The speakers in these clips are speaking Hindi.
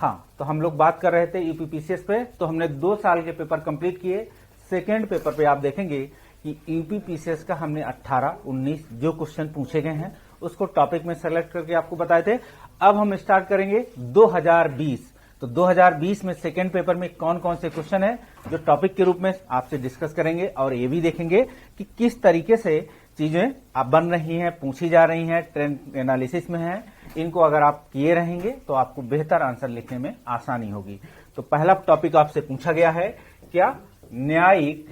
हाँ, तो हम लोग बात कर रहे थे यूपीपीसीएस पे, तो हमने 2 साल के पेपर कंप्लीट किए। सेकेंड पेपर पे आप देखेंगे कि यूपीपीसीएस का हमने 18, 19 जो क्वेश्चन पूछे गए हैं उसको टॉपिक में सेलेक्ट करके आपको बताए थे। अब हम स्टार्ट करेंगे 2020। तो 2020 में सेकेंड पेपर में कौन कौन से क्वेश्चन है जो टॉपिक के रूप में आपसे डिस्कस करेंगे, और ये भी देखेंगे कि किस तरीके से चीजें आप बन रही हैं, पूछी जा रही हैं, ट्रेंड एनालिसिस में हैं। इनको अगर आप किए रहेंगे तो आपको बेहतर आंसर लिखने में आसानी होगी। तो पहला टॉपिक आपसे पूछा गया है क्या? न्यायिक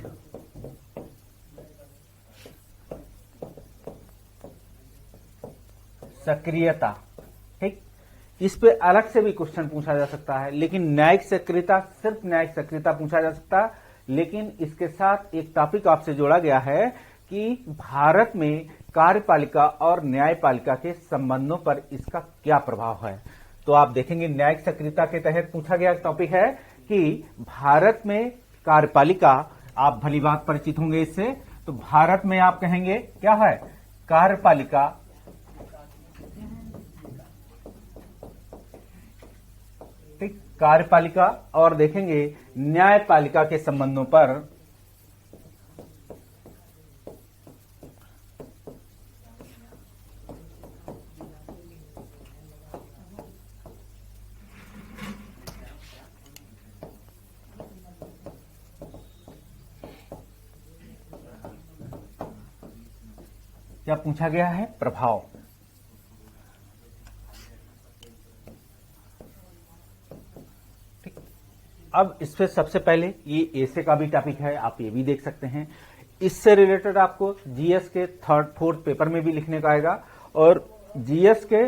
सक्रियता। ठीक, इस पे अलग से भी क्वेश्चन पूछा जा सकता है, लेकिन न्यायिक सक्रियता, सिर्फ न्यायिक सक्रियता पूछा जा सकता है। लेकिन इसके साथ एक टॉपिक आपसे जोड़ा गया है कि भारत में कार्यपालिका और न्यायपालिका के संबंधों पर इसका क्या प्रभाव है। तो आप देखेंगे न्यायिक सक्रियता के तहत पूछा गया टॉपिक है कि भारत में कार्यपालिका, आप भली बात परिचित होंगे इससे। तो भारत में आप कहेंगे क्या है? कार्यपालिका कार्यपालिका, और देखेंगे न्यायपालिका के संबंधों पर क्या पूछा गया है? प्रभाव। ठीक, अब इससे सबसे पहले ये ऐसे का भी टॉपिक है, आप ये भी देख सकते हैं। इससे रिलेटेड आपको जीएस के 3rd 4th पेपर में भी लिखने का आएगा। और जीएस के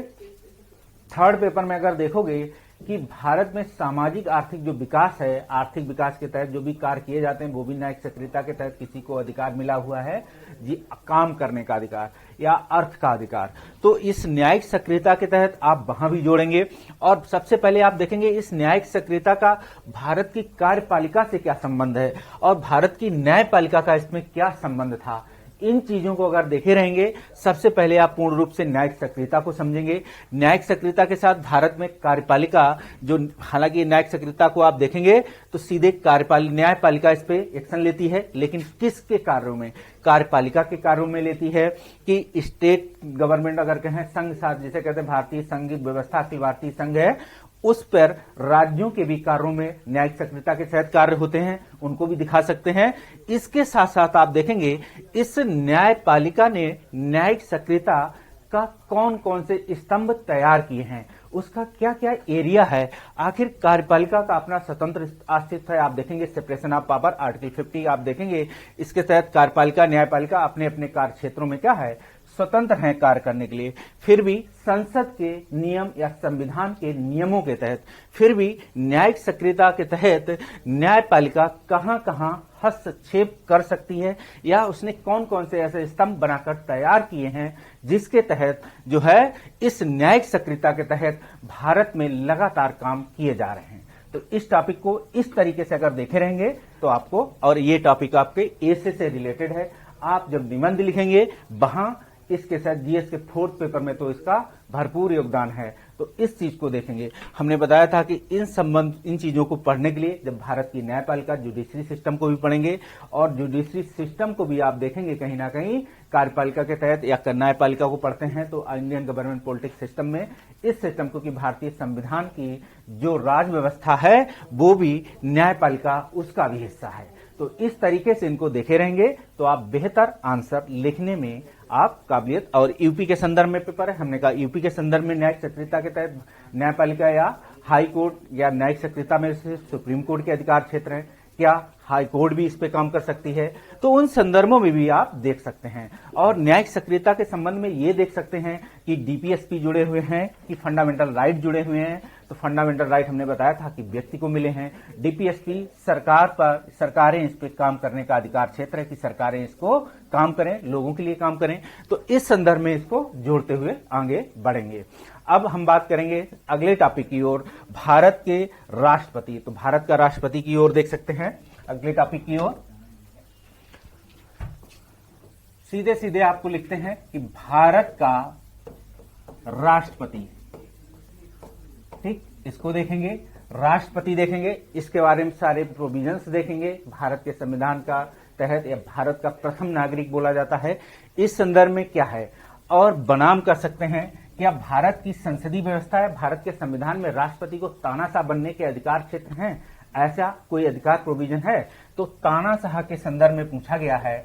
3rd पेपर में अगर देखोगे कि भारत में सामाजिक आर्थिक जो विकास है, आर्थिक विकास के तहत जो भी कार्य किए जाते हैं वो भी न्यायिक सक्रियता के तहत किसी को अधिकार मिला हुआ है जी, काम करने का अधिकार या अर्थ का अधिकार। तो इस न्यायिक सक्रियता के तहत आप वहां भी जोड़ेंगे। और सबसे पहले आप देखेंगे इस न्यायिक सक्रियता का भारत की कार्यपालिका से क्या संबंध है और भारत की न्यायपालिका का इसमें क्या संबंध था। इन चीजों को अगर देखे रहेंगे, सबसे पहले आप पूर्ण रूप से न्यायिक सक्रियता को समझेंगे। न्यायिक सक्रियता के साथ भारत में कार्यपालिका, जो हालांकि न्यायिक सक्रियता को आप देखेंगे तो सीधे न्यायपालिका इस पे एक्शन लेती है, लेकिन किसके कार्यों में? कार्यपालिका के कार्यों में लेती है कि स्टेट गवर्नमेंट अगर कहें, संघ साथ जिसे कहते हैं भारतीय संघ व्यवस्था, अखिल भारतीय संघ है, उस पर राज्यों के भी कार्यों में न्यायिक सक्रियता के तहत कार्य होते हैं, उनको भी दिखा सकते हैं। इसके साथ साथ आप देखेंगे इस न्यायपालिका ने न्यायिक सक्रियता का कौन कौन से स्तंभ तैयार किए हैं, उसका क्या क्या एरिया है, आखिर कार्यपालिका का अपना स्वतंत्र अस्तित्व है। आप देखेंगे सेपरेशन ऑफ पावर, आर्टिकल 50 आप देखेंगे, इसके तहत कार्यपालिका न्यायपालिका अपने अपने कार्य क्षेत्रों में क्या है, स्वतंत्र हैं कार्य करने के लिए। फिर भी संसद के नियम या संविधान के नियमों के तहत, फिर भी न्यायिक सक्रियता के तहत न्यायपालिका कहां कहां हस्तक्षेप कर सकती है या उसने कौन कौन से ऐसे स्तंभ बनाकर तैयार किए हैं जिसके तहत जो है इस न्यायिक सक्रियता के तहत भारत में लगातार काम किए जा रहे हैं। तो इस टॉपिक को इस तरीके से अगर देखे रहेंगे तो आपको, और ये टॉपिक आपके एसे से रिलेटेड है, आप जब निबंध लिखेंगे वहां इसके साथ जीएस के 4th पेपर में तो इसका भरपूर योगदान है। तो इस चीज को देखेंगे। हमने बताया था कि इन चीजों को पढ़ने के लिए जब भारत की न्यायपालिका, जुडिशरी सिस्टम को भी पढ़ेंगे, और जुडिशरी सिस्टम को भी आप देखेंगे कहीं ना कहीं कार्यपालिका के तहत या न्यायपालिका को पढ़ते हैं तो इंडियन गवर्नमेंट पॉलिटिक्स सिस्टम में इस सिस्टम को, कि भारतीय संविधान की जो राज व्यवस्था है वो भी न्यायपालिका उसका भी हिस्सा है। तो इस तरीके से इनको देखे रहेंगे तो आप बेहतर आंसर लिखने में आप काबिलियत। और यूपी के संदर्भ में पेपर है, हमने कहा यूपी के संदर्भ में न्यायिक सक्रियता के तहत न्यायपालिका या हाई कोर्ट या न्यायिक सक्रियता में से सुप्रीम कोर्ट के अधिकार क्षेत्र है, क्या हाई कोर्ट भी इस पे काम कर सकती है, तो उन संदर्भों में भी आप देख सकते हैं। और न्यायिक सक्रियता के संबंध में ये देख सकते हैं कि डीपीएसपी जुड़े हुए हैं, कि फंडामेंटल राइट जुड़े हुए हैं। तो फंडामेंटल राइट हमने बताया था कि व्यक्ति को मिले हैं। डीपीएसपी सरकारें इस पे काम करने का अधिकार क्षेत्र है, कि सरकारें इसको काम करें, लोगों के लिए काम करें। तो इस संदर्भ में इसको जोड़ते हुए आगे बढ़ेंगे। अब हम बात करेंगे अगले टॉपिक की ओर, भारत के राष्ट्रपति। तो भारत का राष्ट्रपति की ओर देख सकते हैं अगले टॉपिक की ओर। सीधे सीधे आपको लिखते हैं कि भारत का राष्ट्रपति, ठीक, इसको देखेंगे, राष्ट्रपति देखेंगे, इसके बारे में सारे प्रोविजंस देखेंगे, भारत के संविधान का तहत या भारत का प्रथम नागरिक बोला जाता है, इस संदर्भ में क्या है, और बनाम कर सकते हैं क्या भारत की संसदीय व्यवस्था है, भारत के संविधान में राष्ट्रपति को तानाशाह बनने के अधिकार क्षेत्र हैं, ऐसा कोई अधिकार प्रोविजन है। तो तानाशाह के संदर्भ में पूछा गया है,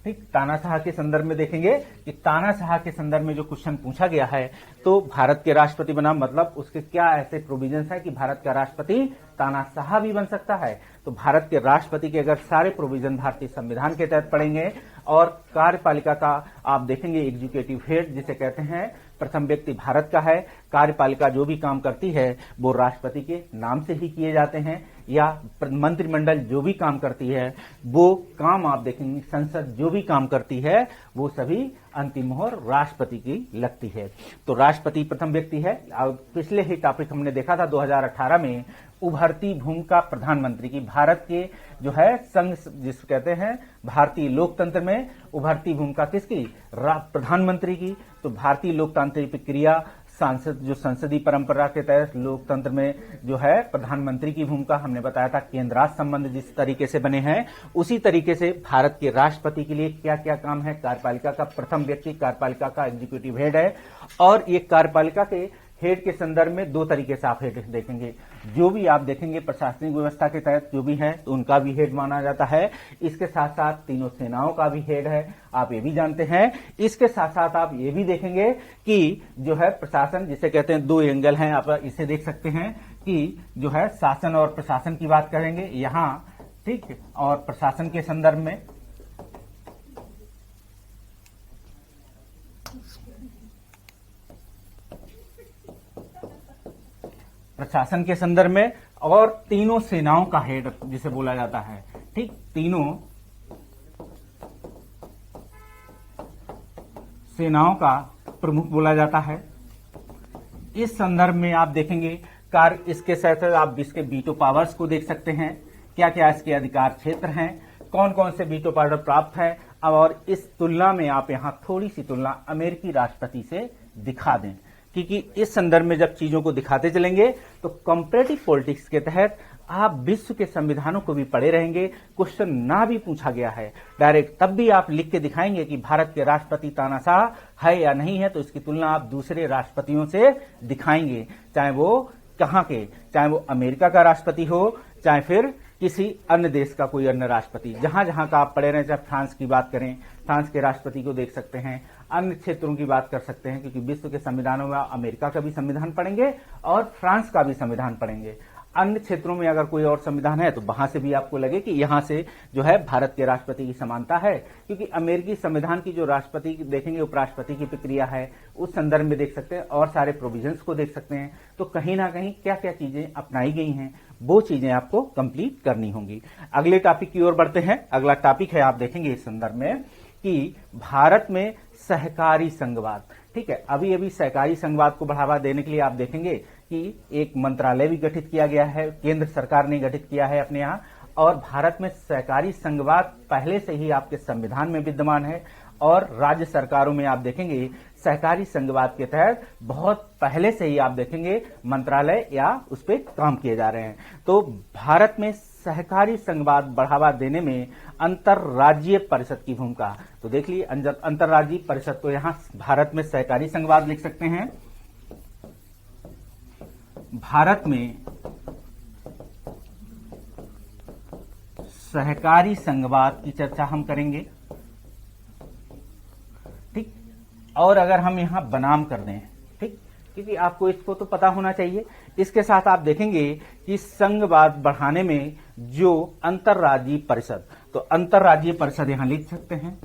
ठीक, तानाशाह के संदर्भ में देखेंगे कि तानाशाह के संदर्भ में जो क्वेश्चन पूछा गया है, तो भारत के राष्ट्रपति बना मतलब उसके क्या ऐसे प्रोविजंस है कि भारत का राष्ट्रपति तानाशाह भी बन सकता है। तो भारत के राष्ट्रपति के अगर सारे प्रोविजन भारतीय संविधान के तहत पढ़ेंगे, और कार्यपालिका का आप देखेंगे एग्जीक्यूटिव हेड जिसे कहते हैं, प्रथम व्यक्ति भारत का है, कार्यपालिका जो भी काम करती है वो राष्ट्रपति के नाम से ही किए जाते हैं, या मंत्रिमंडल जो भी काम करती है वो काम आप देखेंगे, संसद जो भी काम करती है वो सभी अंतिम मोहर राष्ट्रपति की लगती है। तो राष्ट्रपति प्रथम व्यक्ति है। अब पिछले ही टॉपिक हमने देखा था 2018 में उभरती भूमिका प्रधानमंत्री की, भारत के जो है संघ जिसको कहते हैं भारतीय लोकतंत्र में उभरती भूमिका किसकी, प्रधानमंत्री की। तो भारतीय लोकतांत्रिक प्रक्रिया सांसद जो संसदीय परंपरा के तहत लोकतंत्र में जो है प्रधानमंत्री की भूमिका हमने बताया था, केंद्र राज्य संबंध जिस तरीके से बने हैं उसी तरीके से भारत के राष्ट्रपति के लिए क्या क्या काम है, कार्यपालिका का प्रथम व्यक्ति कार्यपालिका का एग्जीक्यूटिव हेड है। और ये कार्यपालिका के हेड के संदर्भ में दो तरीके से आप हेड देखेंगे, जो भी आप देखेंगे प्रशासनिक व्यवस्था के तहत जो भी है तो उनका भी हेड माना जाता है, इसके साथ साथ तीनों सेनाओं का भी हेड है, आप ये भी जानते हैं। इसके साथ साथ आप ये भी देखेंगे कि जो है प्रशासन जिसे कहते हैं, दो एंगल हैं, आप इसे देख सकते हैं कि जो है शासन और प्रशासन की बात करेंगे यहां, ठीक, और प्रशासन के संदर्भ में प्रशासन के संदर्भ में, और तीनों सेनाओं का हेड जिसे बोला जाता है, ठीक, तीनों सेनाओं का प्रमुख बोला जाता है। इस संदर्भ में आप देखेंगे कार्य, इसके साथ आप इसके वीटो पावर्स को देख सकते हैं, क्या क्या इसके अधिकार क्षेत्र हैं, कौन कौन से वीटो पावर प्राप्त है। और इस तुलना में आप यहां थोड़ी सी तुलना अमेरिकी राष्ट्रपति से दिखा दें, क्योंकि इस संदर्भ में जब चीजों को दिखाते चलेंगे तो कंपैरेटिव पॉलिटिक्स के तहत आप विश्व के संविधानों को भी पढ़े रहेंगे, क्वेश्चन ना भी पूछा गया है डायरेक्ट तब भी आप लिख के दिखाएंगे कि भारत के राष्ट्रपति तानाशाह है या नहीं है, तो इसकी तुलना आप दूसरे राष्ट्रपतियों से दिखाएंगे, चाहे वो कहां के, चाहे वो अमेरिका का राष्ट्रपति हो, चाहे फिर किसी अन्य देश का कोई अन्य राष्ट्रपति, जहां जहां का आप पढ़े रहे, चाहे फ्रांस की बात करें, फ्रांस के राष्ट्रपति को देख सकते हैं, अन्य क्षेत्रों की बात कर सकते हैं, क्योंकि विश्व के संविधानों में अमेरिका का भी संविधान पढ़ेंगे और फ्रांस का भी संविधान पढ़ेंगे। अन्य क्षेत्रों में अगर कोई और संविधान है तो वहां से भी आपको लगे कि यहां से जो है भारत के राष्ट्रपति की समानता है, क्योंकि अमेरिकी संविधान की जो राष्ट्रपति देखेंगे उपराष्ट्रपति की प्रक्रिया है उस संदर्भ में देख सकते हैं, और सारे प्रोविजंस को देख सकते हैं। तो कहीं ना कहीं क्या क्या चीजें अपनाई गई हैं वो चीजें आपको कंप्लीट करनी होंगी। अगले टॉपिक की ओर बढ़ते हैं। अगला टॉपिक है, आप देखेंगे इस संदर्भ में कि भारत में सहकारी संघवाद, ठीक है, अभी अभी सहकारी संघवाद को बढ़ावा देने के लिए आप देखेंगे कि एक मंत्रालय भी गठित किया गया है, केंद्र सरकार ने गठित किया है अपने यहाँ, और भारत में सहकारी संघवाद पहले से ही आपके संविधान में विद्यमान है, और राज्य सरकारों में आप देखेंगे सहकारी संघवाद के तहत बहुत पहले से ही आप देखेंगे मंत्रालय या उस पर काम किए जा रहे हैं। तो भारत में सहकारी संघवाद बढ़ावा देने में अंतर्राज्यीय परिषद की भूमिका, तो देख लीजिए अंतर्राज्यीय परिषद, तो यहां भारत में सहकारी संघवाद लिख सकते हैं। भारत में सहकारी संघवाद की चर्चा हम करेंगे, ठीक, और अगर हम यहां बनाम कर दें, ठीक, क्योंकि आपको इसको तो पता होना चाहिए। इसके साथ आप देखेंगे कि संघवाद बढ़ाने में जो अंतर्राज्यीय परिषद, तो अंतर्राज्यीय परिषद यहां लिख सकते हैं।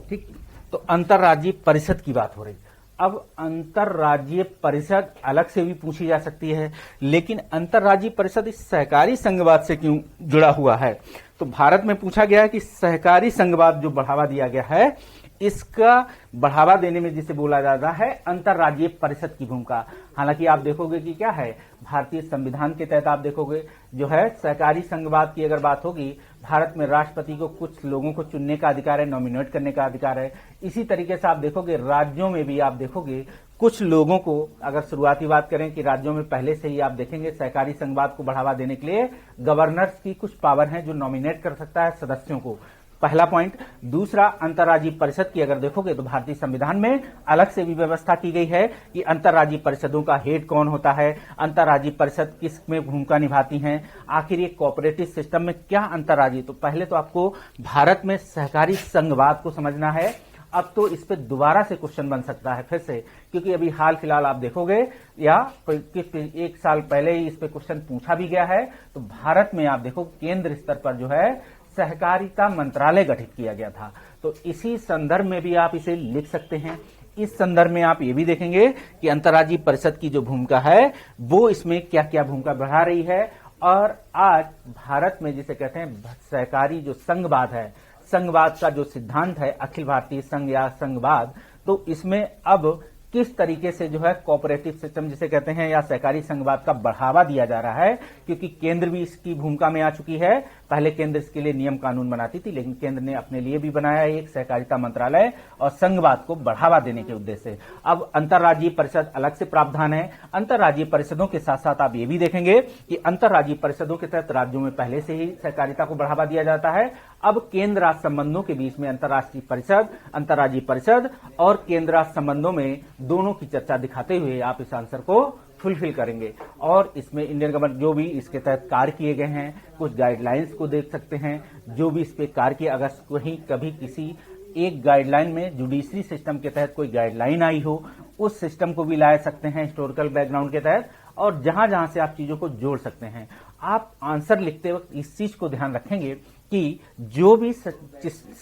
ठीक, तो अंतर्राज्यीय परिषद की बात हो रही। अब अंतरराज्यीय परिषद अलग से भी पूछी जा सकती है, लेकिन अंतरराज्यीय परिषद इस सहकारी संघवाद से क्यों जुड़ा हुआ है? तो भारत में पूछा गया है कि सहकारी संघवाद जो बढ़ावा दिया गया है, इसका बढ़ावा देने में जिसे बोला जाता है अंतरराज्यीय परिषद की भूमिका। हालांकि आप देखोगे कि क्या है, भारतीय संविधान के तहत आप देखोगे जो है सहकारी संघवाद की अगर बात होगी, भारत में राष्ट्रपति को कुछ लोगों को चुनने का अधिकार है, नॉमिनेट करने का अधिकार है। इसी तरीके से आप देखोगे राज्यों में भी आप देखोगे कुछ लोगों को, अगर शुरुआती बात करें कि राज्यों में पहले से ही आप देखेंगे सहकारी संघवाद को बढ़ावा देने के लिए गवर्नर्स की कुछ पावर है जो नॉमिनेट कर सकता है सदस्यों को। पहला पॉइंट। दूसरा, अंतरराज्यीय परिषद की अगर देखोगे तो भारतीय संविधान में अलग से भी व्यवस्था की गई है कि अंतरराज्यीय परिषदों का हेड कौन होता है, अंतरराज्यीय परिषद किस में भूमिका निभाती हैं, आखिर ये कोऑपरेटिव सिस्टम में क्या अंतरराज्यीय। तो पहले तो आपको भारत में सहकारी संघवाद को समझना है। अब तो इस पे दोबारा से क्वेश्चन बन सकता है फिर से, क्योंकि अभी हाल फिलहाल आप देखोगे या एक साल पहले ही इस पे क्वेश्चन पूछा भी गया है। तो भारत में आप देखो केंद्र स्तर पर जो है सहकारिता मंत्रालय गठित किया गया था। तो इसी संदर्भ में भी आप इसे लिख सकते हैं। इस संदर्भ में आप ये भी देखेंगे कि अंतरराज्यीय परिषद की जो भूमिका है वो इसमें क्या क्या भूमिका बढ़ा रही है। और आज भारत में जिसे कहते हैं सहकारी जो संघवाद है, संघवाद का जो सिद्धांत है अखिल भारतीय संघ या संघवाद, तो इसमें अब किस तरीके से जो है कोऑपरेटिव सिस्टम जिसे कहते हैं या सहकारी संघवाद का बढ़ावा दिया जा रहा है, क्योंकि केंद्र भी इसकी भूमिका में आ चुकी है। पहले केंद्र इसके लिए नियम कानून बनाती थी, लेकिन केंद्र ने अपने लिए भी बनाया एक सहकारिता मंत्रालय और संघवाद को बढ़ावा देने के उद्देश्य से। अब अंतरराज्यीय परिषद अलग से प्रावधान है। अंतरराज्यीय परिषदों के साथ साथ आप ये भी देखेंगे कि अंतरराज्यीय परिषदों के तहत राज्यों में पहले से ही सहकारिता को बढ़ावा दिया जाता है। अब केंद्र राज्य संबंधों के बीच में अंतरराष्ट्रीय परिषद, अंतरराज्यीय परिषद और केंद्र राज्य संबंधों में दोनों की चर्चा दिखाते हुए आप इस आंसर को फुलफिल करेंगे। और इसमें इंडियन गवर्नमेंट जो भी इसके तहत कार्य किए गए हैं, कुछ गाइडलाइंस को देख सकते हैं जो भी इस पे कार्य किए। अगर कहीं कभी किसी एक गाइडलाइन में जुडिशरी सिस्टम के तहत कोई गाइडलाइन आई हो, उस सिस्टम को भी ला सकते हैं हिस्टोरिकल बैकग्राउंड के तहत, और जहां जहां से आप चीजों को जोड़ सकते हैं। आप आंसर लिखते वक्त इस चीज को ध्यान रखेंगे कि जो भी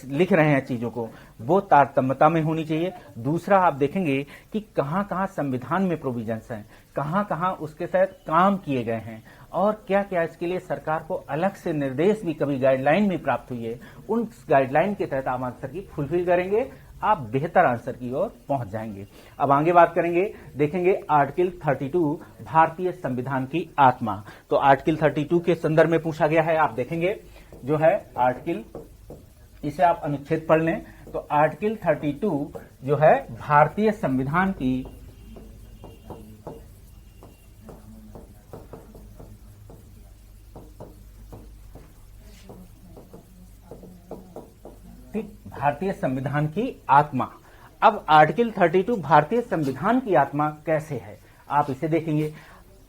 लिख रहे हैं चीजों को वो तारतम्यता में होनी चाहिए। दूसरा, आप देखेंगे कि कहां कहां संविधान में प्रोविजंस हैं, कहां कहां उसके तहत काम किए गए हैं और क्या क्या इसके लिए सरकार को अलग से निर्देश भी कभी गाइडलाइन में प्राप्त हुई है। उन गाइडलाइन के तहत आप आंसर की फुलफिल करेंगे, आप बेहतर आंसर की ओर पहुंच जाएंगे। अब आगे बात करेंगे, देखेंगे आर्टिकल 32 भारतीय संविधान की आत्मा। तो आर्टिकल 32 के संदर्भ में पूछा गया है। आप देखेंगे जो है आर्टिकल, इसे आप अनुच्छेद पढ़ लें। तो आर्टिकल 32 जो है भारतीय संविधान की भारतीय संविधान की आत्मा। अब आर्टिकल 32 भारतीय संविधान की आत्मा कैसे है, आप इसे देखेंगे।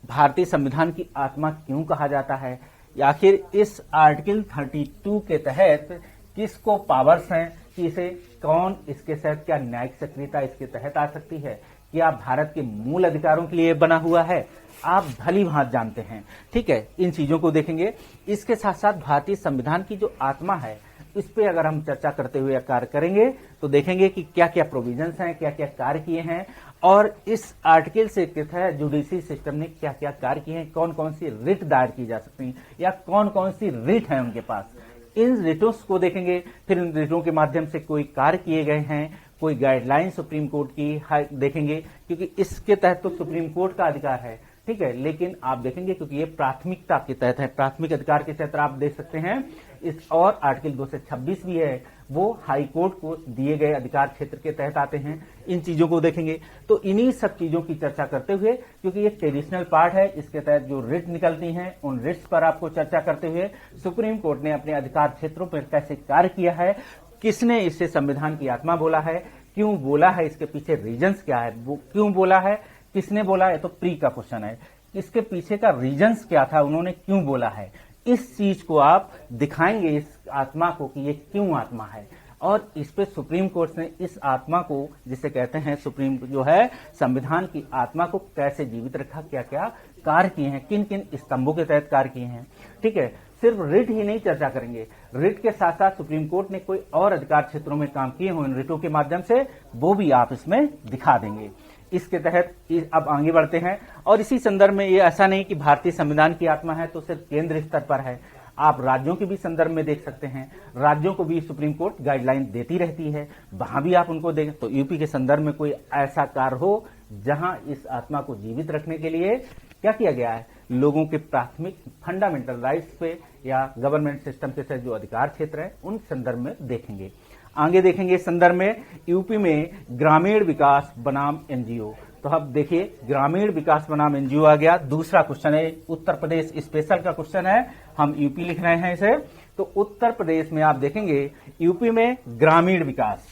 भारतीय संविधान की आत्मा क्यों कहा जाता है, आखिर इस आर्टिकल 32 के तहत किसको पावर्स हैं कि इसे कौन, इसके तहत क्या न्यायिक सक्रियता इसके तहत आ सकती है, क्या भारत के मूल अधिकारों के लिए बना हुआ है, आप भली भांति जानते हैं। ठीक है, इन चीजों को देखेंगे। इसके साथ साथ भारतीय संविधान की जो आत्मा है इस पे अगर हम चर्चा करते हुए कार्य करेंगे तो देखेंगे कि क्या क्या प्रोविजंस हैं, क्या क्या कार्य किए हैं और इस आर्टिकल से तहत जुडिशरी सिस्टम ने क्या क्या कार्य किए हैं, कौन कौन सी रिट दायर की जा सकती हैं या कौन कौन सी रिट है उनके पास। इन रिटों को देखेंगे, फिर इन रिटों के माध्यम से कोई कार्य किए गए हैं, कोई गाइडलाइन सुप्रीम कोर्ट की देखेंगे, क्योंकि इसके तहत तो सुप्रीम कोर्ट का अधिकार है। ठीक है, लेकिन आप देखेंगे क्योंकि ये प्राथमिकता के तहत है, प्राथमिक अधिकार के तहत आप देख सकते हैं इस, और आर्टिकल 226 भी है, वो हाई कोर्ट को दिए गए अधिकार क्षेत्र के तहत आते हैं। इन चीजों को देखेंगे। तो इन्हीं सब चीजों की चर्चा करते हुए, क्योंकि ये ट्रेडिशनल पार्ट है, इसके तहत जो रिट निकलती हैं उन रिट्स पर आपको चर्चा करते हुए सुप्रीम कोर्ट ने अपने अधिकार क्षेत्रों पर कैसे कार्य किया है, किसने इसे संविधान की आत्मा बोला है, क्यों बोला है, इसके पीछे रीजंस क्या है, वो क्यों बोला है, किसने बोला है, तो प्री का क्वेश्चन है, इसके पीछे का रीजंस क्या था, उन्होंने क्यों बोला है, इस चीज को आप दिखाएंगे इस आत्मा को कि ये क्यों आत्मा है। और इस पे सुप्रीम कोर्ट ने इस आत्मा को, जिसे कहते हैं सुप्रीम जो है संविधान की आत्मा को कैसे जीवित रखा, क्या क्या कार्य किए हैं, किन किन स्तंभों के तहत कार्य किए हैं। ठीक है, सिर्फ रिट ही नहीं चर्चा करेंगे, रिट के साथ साथ सुप्रीम कोर्ट ने कोई और अधिकार क्षेत्रों में काम किए हो इन रिटों के माध्यम से, वो भी आप इसमें दिखा देंगे। इसके तहत अब आगे बढ़ते हैं। और इसी संदर्भ में ये ऐसा नहीं कि भारतीय संविधान की आत्मा है तो सिर्फ केंद्र स्तर पर है, आप राज्यों के भी संदर्भ में देख सकते हैं। राज्यों को भी सुप्रीम कोर्ट गाइडलाइन देती रहती है, वहां भी आप उनको देखें। तो यूपी के संदर्भ में कोई ऐसा कार्य हो जहां इस आत्मा को जीवित रखने के लिए क्या किया गया है, लोगों के प्राथमिक फंडामेंटल राइट्स पे या गवर्नमेंट सिस्टम के साथ जो अधिकार क्षेत्र है उन संदर्भ में देखेंगे। आगे देखेंगे इस संदर्भ में यूपी में ग्रामीण विकास बनाम एनजीओ। तो अब देखिए ग्रामीण विकास बनाम एनजीओ आ गया। दूसरा क्वेश्चन है उत्तर प्रदेश स्पेशल का क्वेश्चन है, हम यूपी लिख रहे हैं इसे। तो उत्तर प्रदेश में आप देखेंगे यूपी में ग्रामीण विकास,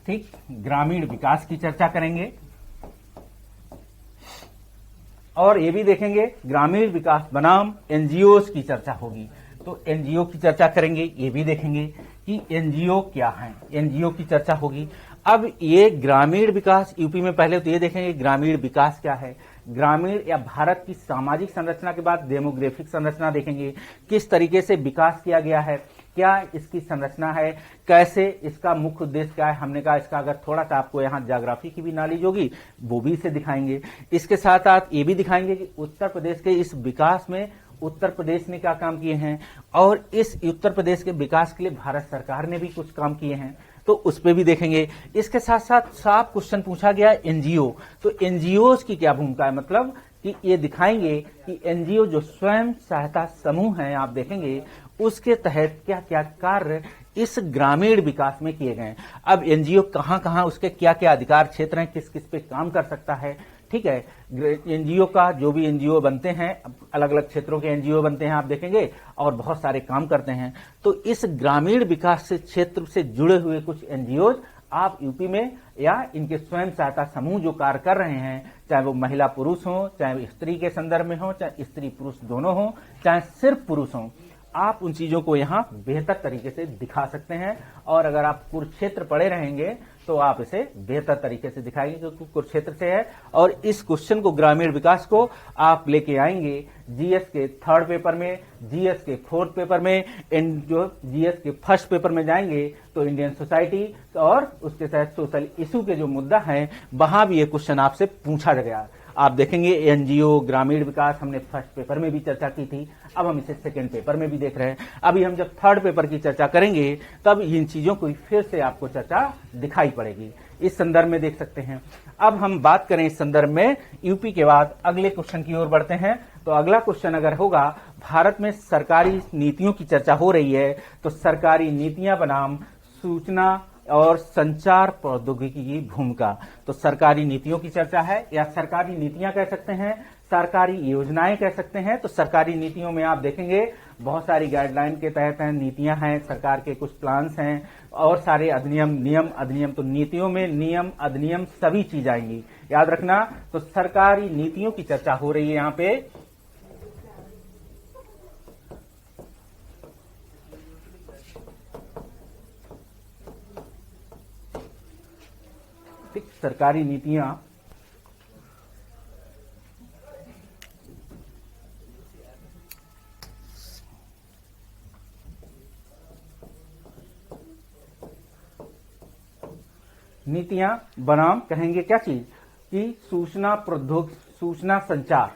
ठीक, ग्रामीण विकास की चर्चा करेंगे। और ये भी देखेंगे ग्रामीण विकास बनाम एनजीओ की चर्चा होगी, तो एनजीओ की चर्चा करेंगे। ये भी देखेंगे कि एनजीओ क्या है, एनजीओ की चर्चा होगी। अब ये ग्रामीण विकास यूपी में, पहले तो ये देखेंगे ग्रामीण विकास क्या है, ग्रामीण या भारत की सामाजिक संरचना के बाद डेमोग्राफिक संरचना देखेंगे, किस तरीके से विकास किया गया है, क्या इसकी संरचना है, कैसे इसका मुख्य उद्देश्य क्या है। हमने कहा इसका अगर थोड़ा सा आपको यहाँ ज्योग्राफी की भी नॉलेज होगी वो भी इसे दिखाएंगे। इसके साथ साथ ये भी दिखाएंगे कि उत्तर प्रदेश के इस विकास में उत्तर प्रदेश ने क्या काम किए हैं, और इस उत्तर प्रदेश के विकास के लिए भारत सरकार ने भी कुछ काम किए हैं, तो उस पर भी देखेंगे। इसके साथ साथ साफ क्वेश्चन पूछा गया एनजीओ, तो एनजीओ की क्या भूमिका है, मतलब कि ये दिखाएंगे कि एनजीओ जो स्वयं सहायता समूह है आप देखेंगे उसके तहत क्या क्या कार्य इस ग्रामीण विकास में किए गए। अब एनजीओ कहां कहां, उसके क्या क्या अधिकार क्षेत्र हैं, किस किस पे काम कर सकता है, ठीक है। एनजीओ का जो भी एनजीओ बनते हैं, अलग अलग क्षेत्रों के एनजीओ बनते हैं आप देखेंगे, और बहुत सारे काम करते हैं। तो इस ग्रामीण विकास से क्षेत्र से जुड़े हुए कुछ एनजीओ आप यूपी में या इनके स्वयं सहायता समूह जो कार्य कर रहे हैं, चाहे वो महिला पुरुष हो, चाहे वो स्त्री के संदर्भ में हो, चाहे स्त्री पुरुष दोनों हो, चाहे सिर्फ पुरुष हो, आप उन चीजों को यहाँ बेहतर तरीके से दिखा सकते हैं। और अगर आप कुरुक्षेत्र पढ़े रहेंगे तो आप इसे बेहतर तरीके से दिखाएंगे क्योंकि कुरुक्षेत्र से है। और इस क्वेश्चन को ग्रामीण विकास को आप लेके आएंगे जीएस के 3rd पेपर में, जीएस के 4th पेपर में, जो जीएस के 1st पेपर में जाएंगे तो इंडियन सोसाइटी और उसके साथ सोशल इशू के जो मुद्दा है वहां भी ये क्वेश्चन आपसे पूछा गया। आप देखेंगे एनजीओ ग्रामीण विकास हमने 1st पेपर में भी चर्चा की थी, अब हम इसे 2nd पेपर में भी देख रहे हैं। अभी हम जब 3rd पेपर की चर्चा करेंगे तब इन चीजों को फिर से आपको चर्चा दिखाई पड़ेगी, इस संदर्भ में देख सकते हैं। अब हम बात करें इस संदर्भ में यूपी के बाद अगले क्वेश्चन की ओर बढ़ते हैं। तो अगला क्वेश्चन अगर होगा, भारत में सरकारी नीतियों की चर्चा हो रही है, तो सरकारी नीतियां बनाम सूचना और संचार प्रौद्योगिकी की भूमिका। तो सरकारी नीतियों की चर्चा है, या सरकारी नीतियां कह सकते हैं, सरकारी योजनाएं कह सकते हैं। तो सरकारी नीतियों में आप देखेंगे बहुत सारी गाइडलाइन के तहत हैं, नीतियां हैं, सरकार के कुछ प्लान्स हैं और सारे अधिनियम, नियम, अधिनियम। तो नीतियों में नियम, अधिनियम सभी चीज आएंगी, याद रखना। तो सरकारी नीतियों की चर्चा हो रही है यहाँ पे। सरकारी नीतियां बनाम कहेंगे क्या चीज कि सूचना प्रौद्योगिकी, सूचना संचार,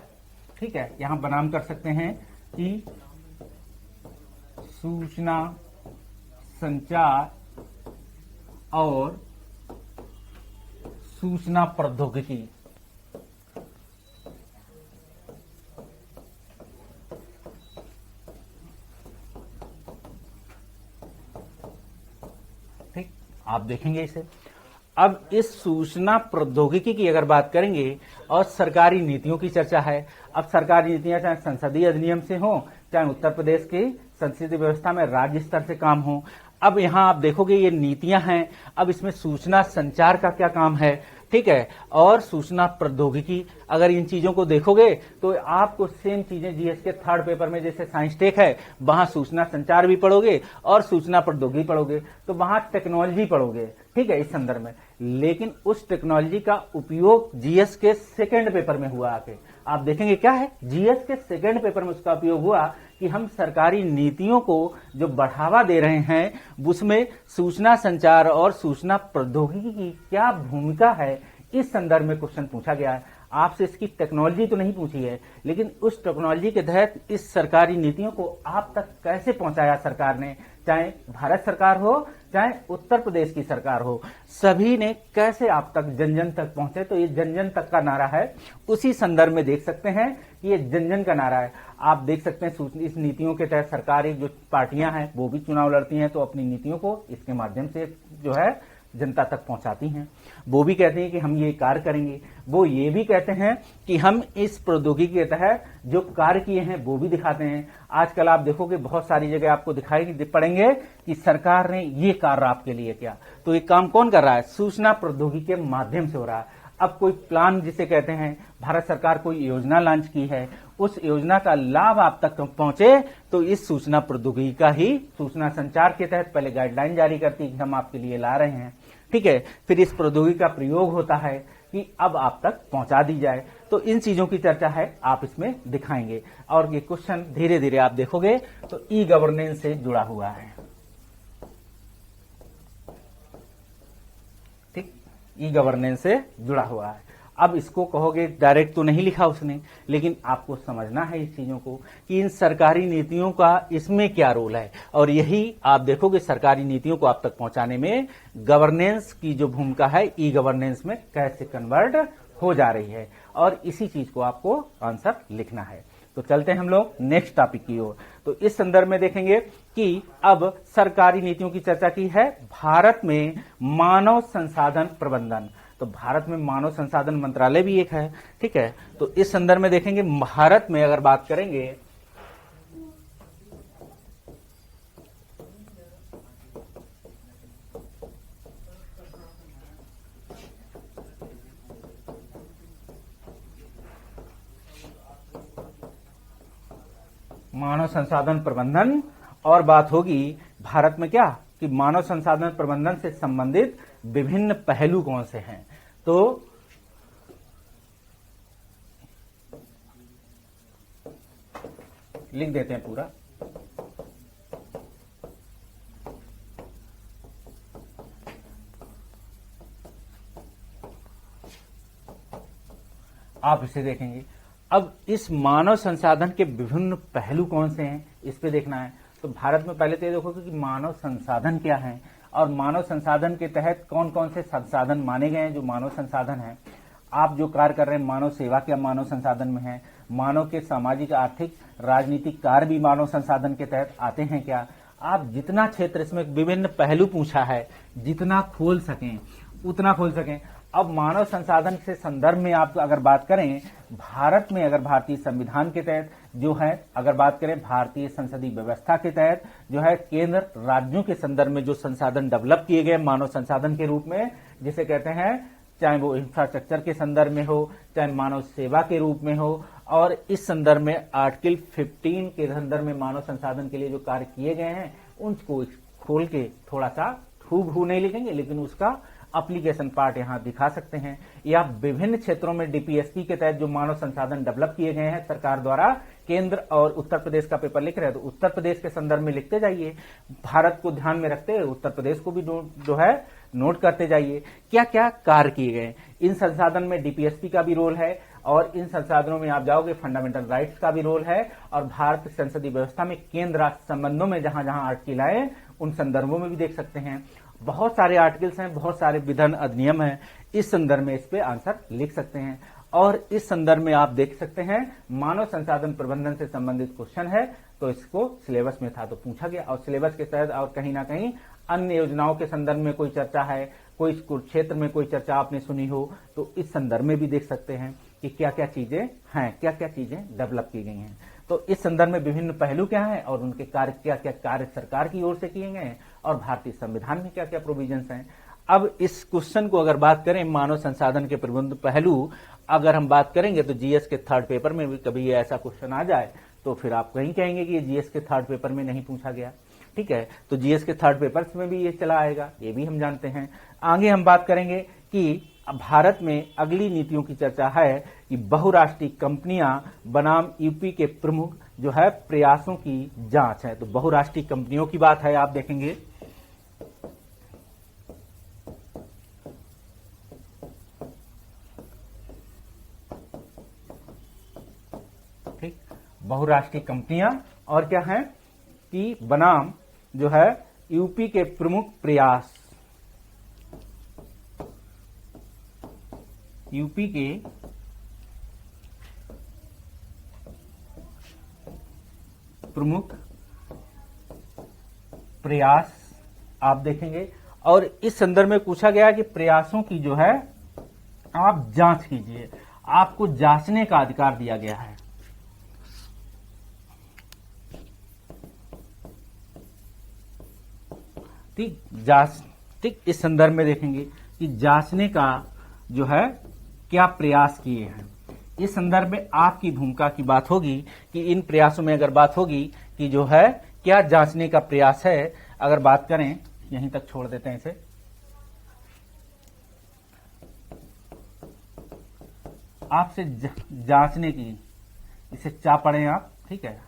ठीक है, यहां बनाम कर सकते हैं कि सूचना संचार और सूचना प्रौद्योगिकी। ठीक, आप देखेंगे इसे। अब इस सूचना प्रौद्योगिकी की अगर बात करेंगे और सरकारी नीतियों की चर्चा है। अब सरकारी नीतियां चाहे संसदीय अधिनियम से हो, चाहे उत्तर प्रदेश की संसदीय व्यवस्था में राज्य स्तर से काम हो। अब यहां आप देखोगे ये नीतियां हैं, अब इसमें सूचना संचार का क्या काम है, ठीक है, और सूचना प्रौद्योगिकी। अगर इन चीजों को देखोगे तो आपको सेम चीजें जीएस के 3rd पेपर में जैसे साइंस टेक है, वहां सूचना संचार भी पढ़ोगे और सूचना प्रौद्योगिकी पढ़ोगे, तो वहां टेक्नोलॉजी पढ़ोगे, ठीक है, इस संदर्भ में। लेकिन उस टेक्नोलॉजी का उपयोग जीएस के 2nd पेपर में हुआ आके, आप देखेंगे क्या है, जीएस के सेकंड पेपर में उसका उपयोग हुआ कि हम सरकारी नीतियों को जो बढ़ावा दे रहे हैं उसमें सूचना संचार और सूचना प्रौद्योगिकी की क्या भूमिका है, इस संदर्भ में क्वेश्चन पूछा गया है। आपसे इसकी टेक्नोलॉजी तो नहीं पूछी है, लेकिन उस टेक्नोलॉजी के तहत इस सरकारी नीतियों को आप तक कैसे पहुंचाया सरकार ने, चाहे भारत सरकार हो चाहे उत्तर प्रदेश की सरकार हो, सभी ने कैसे आप तक जन जन तक पहुंचे। तो ये जन जन तक का नारा है, उसी संदर्भ में देख सकते हैं कि ये जन जन का नारा है। आप देख सकते हैं इस नीतियों के तहत सरकारी जो पार्टियां हैं वो भी चुनाव लड़ती हैं, तो अपनी नीतियों को इसके माध्यम से जो है जनता तक पहुंचाती हैं। वो भी कहते हैं कि हम ये कार्य करेंगे, वो ये भी कहते हैं कि हम इस प्रौद्योगिकी के तहत जो कार्य किए हैं वो भी दिखाते हैं। आजकल आप देखोगे बहुत सारी जगह आपको दिखाई पड़ेंगे कि सरकार ने ये कार्य आपके लिए किया। तो ये काम कौन कर रहा है, सूचना प्रौद्योगिकी के माध्यम से हो रहा है। अब कोई प्लान जिसे कहते हैं, भारत सरकार कोई योजना लॉन्च की है, उस योजना का लाभ आप तक पहुंचे तो इस सूचना प्रौद्योगिकी का ही सूचना संचार के तहत पहले गाइडलाइन जारी करती है कि हम आपके लिए ला रहे हैं, ठीक है, फिर इस प्रौद्योगिकी का प्रयोग होता है कि अब आप तक पहुंचा दी जाए। तो इन चीजों की चर्चा है, आप इसमें दिखाएंगे और ये क्वेश्चन धीरे धीरे आप देखोगे तो ई गवर्नेंस से जुड़ा हुआ है, ठीक, ई गवर्नेंस से जुड़ा हुआ है। अब इसको कहोगे डायरेक्ट तो नहीं लिखा उसने, लेकिन आपको समझना है इस चीजों को कि इन सरकारी नीतियों का इसमें क्या रोल है, और यही आप देखोगे सरकारी नीतियों को आप तक पहुंचाने में गवर्नेंस की जो भूमिका है ई गवर्नेंस में कैसे कन्वर्ट हो जा रही है, और इसी चीज को आपको आंसर लिखना है। तो चलते हैं हम लोग नेक्स्ट टॉपिक की ओर। तो इस संदर्भ में देखेंगे कि अब सरकारी नीतियों की चर्चा की है, भारत में मानव संसाधन प्रबंधन। तो भारत में मानव संसाधन मंत्रालय भी एक है, ठीक है। तो इस संदर्भ में देखेंगे भारत में अगर बात करेंगे मानव संसाधन प्रबंधन, और बात होगी भारत में क्या कि मानव संसाधन प्रबंधन से संबंधित विभिन्न पहलू कौन से हैं। तो लिख देते हैं पूरा, आप इसे देखेंगे। अब इस मानव संसाधन के विभिन्न पहलू कौन से हैं, इस पे देखना है। तो भारत में पहले तो ये देखोगे कि मानव संसाधन क्या है, और मानव संसाधन के तहत कौन कौन से संसाधन माने गए हैं। जो मानव संसाधन है, आप जो कार्य कर रहे हैं, मानव सेवा क्या मानव संसाधन में है, मानव के सामाजिक आर्थिक राजनीतिक कार्य भी मानव संसाधन के तहत आते हैं क्या। आप जितना क्षेत्र, इसमें विभिन्न पहलू पूछा है, जितना खोल सकें उतना खोल सकें। अब मानव संसाधन से संदर्भ में आप अगर बात करें, भारत में अगर भारतीय संविधान के तहत जो है, अगर बात करें भारतीय संसदीय व्यवस्था के तहत जो है, केंद्र राज्यों के संदर्भ में जो संसाधन डेवलप किए गए मानव संसाधन के रूप में, जिसे कहते हैं, चाहे वो इंफ्रास्ट्रक्चर के संदर्भ में हो, चाहे मानव सेवा के रूप में हो, और इस संदर्भ में आर्टिकल 15 के संदर्भ में मानव संसाधन के लिए जो कार्य किए गए हैं उनको खोल के थोड़ा सा हूबहू नहीं लिखेंगे, लेकिन उसका एप्लीकेशन पार्ट यहां दिखा सकते हैं। या विभिन्न क्षेत्रों में डीपीएसपी के तहत जो मानव संसाधन डेवलप किए गए हैं सरकार द्वारा, केंद्र और उत्तर प्रदेश का पेपर लिख रहे हैं तो उत्तर प्रदेश के संदर्भ में लिखते जाइए, भारत को ध्यान में रखते हुए उत्तर प्रदेश को भी जो है नोट करते जाइए क्या क्या कार्य किए गए। इन संसाधन में डीपीएसपी का भी रोल है, और इन संसाधनों में आप जाओगे फंडामेंटल राइट्स का भी रोल है, और भारत संसदीय व्यवस्था में केंद्र राज्य संबंधों में जहां जहां आर्टिकल आए उन संदर्भों में भी देख सकते हैं। बहुत सारे आर्टिकल्स हैं, बहुत सारे विधान अधिनियम हैं, इस संदर्भ में इस पे आंसर लिख सकते हैं। और इस संदर्भ में आप देख सकते हैं मानव संसाधन प्रबंधन से संबंधित क्वेश्चन है, तो इसको सिलेबस में था तो पूछा गया, और सिलेबस के तहत और कहीं ना कहीं अन्य योजनाओं के संदर्भ में कोई चर्चा है, कोई क्षेत्र में कोई चर्चा आपने सुनी हो, तो इस संदर्भ में भी देख सकते हैं कि क्या क्या चीजें हैं, क्या क्या चीजें डेवलप की गई हैं। तो इस संदर्भ में विभिन्न पहलू क्या हैं और उनके कार्य क्या क्या कार्य सरकार की ओर से किए गए हैं, और भारतीय संविधान में क्या क्या प्रोविजंस हैं। अब इस क्वेश्चन को अगर बात करें मानव संसाधन के प्रबंध पहलू, अगर हम बात करेंगे तो जीएस के थर्ड पेपर में भी कभी ये ऐसा क्वेश्चन आ जाए तो फिर आप कहीं कहेंगे कि ये जीएस के थर्ड पेपर में नहीं पूछा गया, ठीक है। तो जीएस के थर्ड पेपर्स में भी ये चला आएगा, ये भी हम जानते हैं। आगे हम बात करेंगे कि अब भारत में अगली नीतियों की चर्चा है कि बहुराष्ट्रीय कंपनियां बनाम यूपी के प्रमुख जो है प्रयासों की जांच है। तो बहुराष्ट्रीय कंपनियों की बात है, आप देखेंगे ठीक, बहुराष्ट्रीय कंपनियां और क्या है कि बनाम जो है यूपी के प्रमुख प्रयास, यूपी के प्रमुख प्रयास आप देखेंगे। और इस संदर्भ में पूछा गया कि प्रयासों की जो है आप जांच कीजिए, आपको जांचने का अधिकार दिया गया है। ठीक, इस संदर्भ में देखेंगे कि जांचने का जो है क्या प्रयास किए हैं। इस संदर्भ में आपकी भूमिका की बात होगी कि इन प्रयासों में अगर बात होगी कि जो है क्या जांचने का प्रयास है, अगर बात करें यहीं तक छोड़ देते हैं इसे, आपसे जांचने की, इसे चा पढ़ें आप, ठीक है।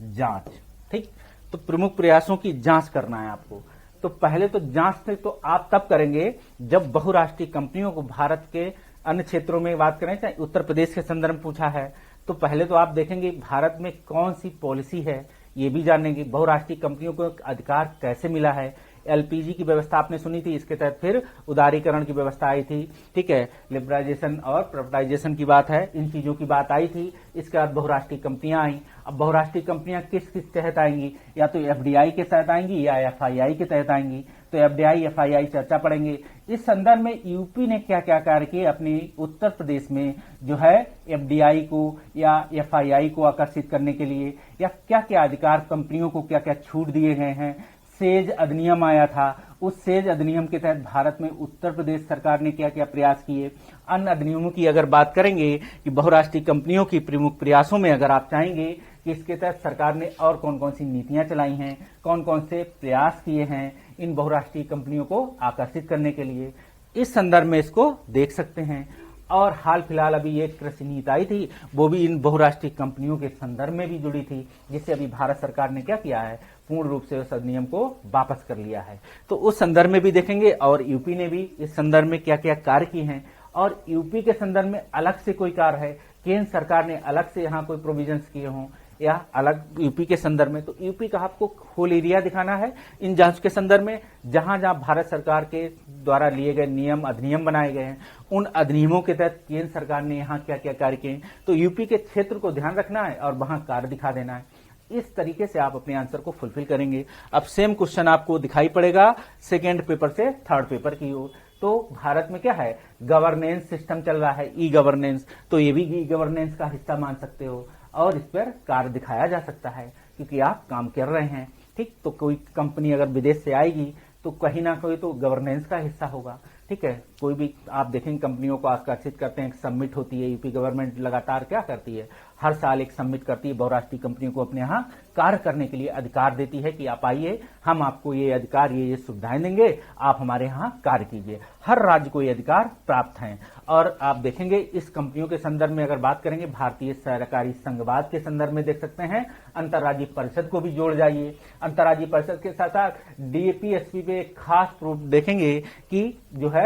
जांच, ठीक, तो प्रमुख प्रयासों की जांच करना है आपको। तो पहले तो जांच तो आप तब करेंगे जब बहुराष्ट्रीय कंपनियों को भारत के अन्य क्षेत्रों में बात करें, चाहे उत्तर प्रदेश के संदर्भ में पूछा है, तो पहले तो आप देखेंगे भारत में कौन सी पॉलिसी है, ये भी जानेंगे। बहुराष्ट्रीय कंपनियों को अधिकार कैसे मिला है, एलपीजी की व्यवस्था आपने सुनी थी, इसके तहत फिर उदारीकरण की व्यवस्था आई थी, ठीक है, लिबरलाइजेशन और प्राइवेटाइजेशन की बात है, इन चीजों की बात आई थी। इसके बाद बहुराष्ट्रीय कंपनियां आई। अब बहुराष्ट्रीय कंपनियां किस किस तहत आएंगी, या तो एफडीआई के तहत आएंगी या एफआईआई के तहत आएंगी। तो एफडीआई एफआईआई चर्चा पड़ेंगे। इस संदर्भ में यूपी ने क्या क्या कार्य किए अपने उत्तर प्रदेश में जो है एफडीआई को या एफआईआई को आकर्षित करने के लिए, या क्या क्या अधिकार कंपनियों को क्या क्या छूट दिए गए हैं। सेज अधिनियम आया था, उस सेज अधिनियम के तहत भारत में उत्तर प्रदेश सरकार ने क्या क्या प्रयास किए। अन्य अधिनियमों की अगर बात करेंगे कि बहुराष्ट्रीय कंपनियों की प्रमुख प्रयासों में अगर आप चाहेंगे कि इसके तहत सरकार ने और कौन कौन सी नीतियां चलाई हैं, कौन कौन से प्रयास किए हैं इन बहुराष्ट्रीय कंपनियों को आकर्षित करने के लिए, इस संदर्भ में इसको देख सकते हैं। और हाल फिलहाल अभी एक कृषि नीति आई थी, वो भी इन बहुराष्ट्रीय कंपनियों के संदर्भ में भी जुड़ी थी, जिससे अभी भारत सरकार ने क्या किया है, पूर्ण रूप से उस अधिनियम को वापस कर लिया है। तो उस संदर्भ में भी देखेंगे। और यूपी ने भी इस संदर्भ में क्या क्या कार्य किए हैं, और यूपी के संदर्भ में अलग से कोई कार्य है, केंद्र सरकार ने अलग से यहाँ कोई प्रोविजंस किए हों या अलग यूपी के संदर्भ में। तो यूपी का आपको होल एरिया दिखाना है इन जांच के संदर्भ में, जहां जहां भारत सरकार के द्वारा लिए गए नियम अधिनियम बनाए गए हैं, उन अधिनियमों के तहत केंद्र सरकार ने यहाँ क्या क्या कार्य किए। तो यूपी के क्षेत्र को ध्यान रखना है और वहां कार्य दिखा देना है। इस तरीके से आप अपने आंसर को फुलफिल करेंगे। अब सेम क्वेश्चन आपको दिखाई पड़ेगा सेकेंड पेपर से थर्ड पेपर की ओर। तो भारत में क्या है, गवर्नेंस सिस्टम चल रहा है, ई गवर्नेंस, तो ये भी ई गवर्नेंस का हिस्सा मान सकते हो और इस पर कार्य दिखाया जा सकता है क्योंकि आप काम कर रहे हैं। ठीक, तो कोई कंपनी अगर विदेश से आएगी तो कहीं ना कोई तो गवर्नेंस का हिस्सा होगा। ठीक है, कोई भी आप देखेंगे कंपनियों को आकर्षित करते हैं, एक सबमिट होती है, यूपी गवर्नमेंट लगातार क्या करती है, हर साल एक सबमिट करती है, बहुराष्ट्रीय कंपनियों को अपने यहाँ कार्य करने के लिए अधिकार देती है कि आप आइए, हम आपको ये अधिकार ये सुविधाएं देंगे, आप हमारे यहाँ कार्य कीजिए। हर राज्य को ये अधिकार प्राप्त हैं। और आप देखेंगे इस कंपनियों के संदर्भ में अगर बात करेंगे, भारतीय सहकारी संघवाद के संदर्भ में देख सकते हैं, अंतर्राज्यीय परिषद को भी जोड़ जाइए। अंतर्राज्यीय परिषद के साथ साथ डीएपीएसपी पे खास प्रूफ देखेंगे कि जो है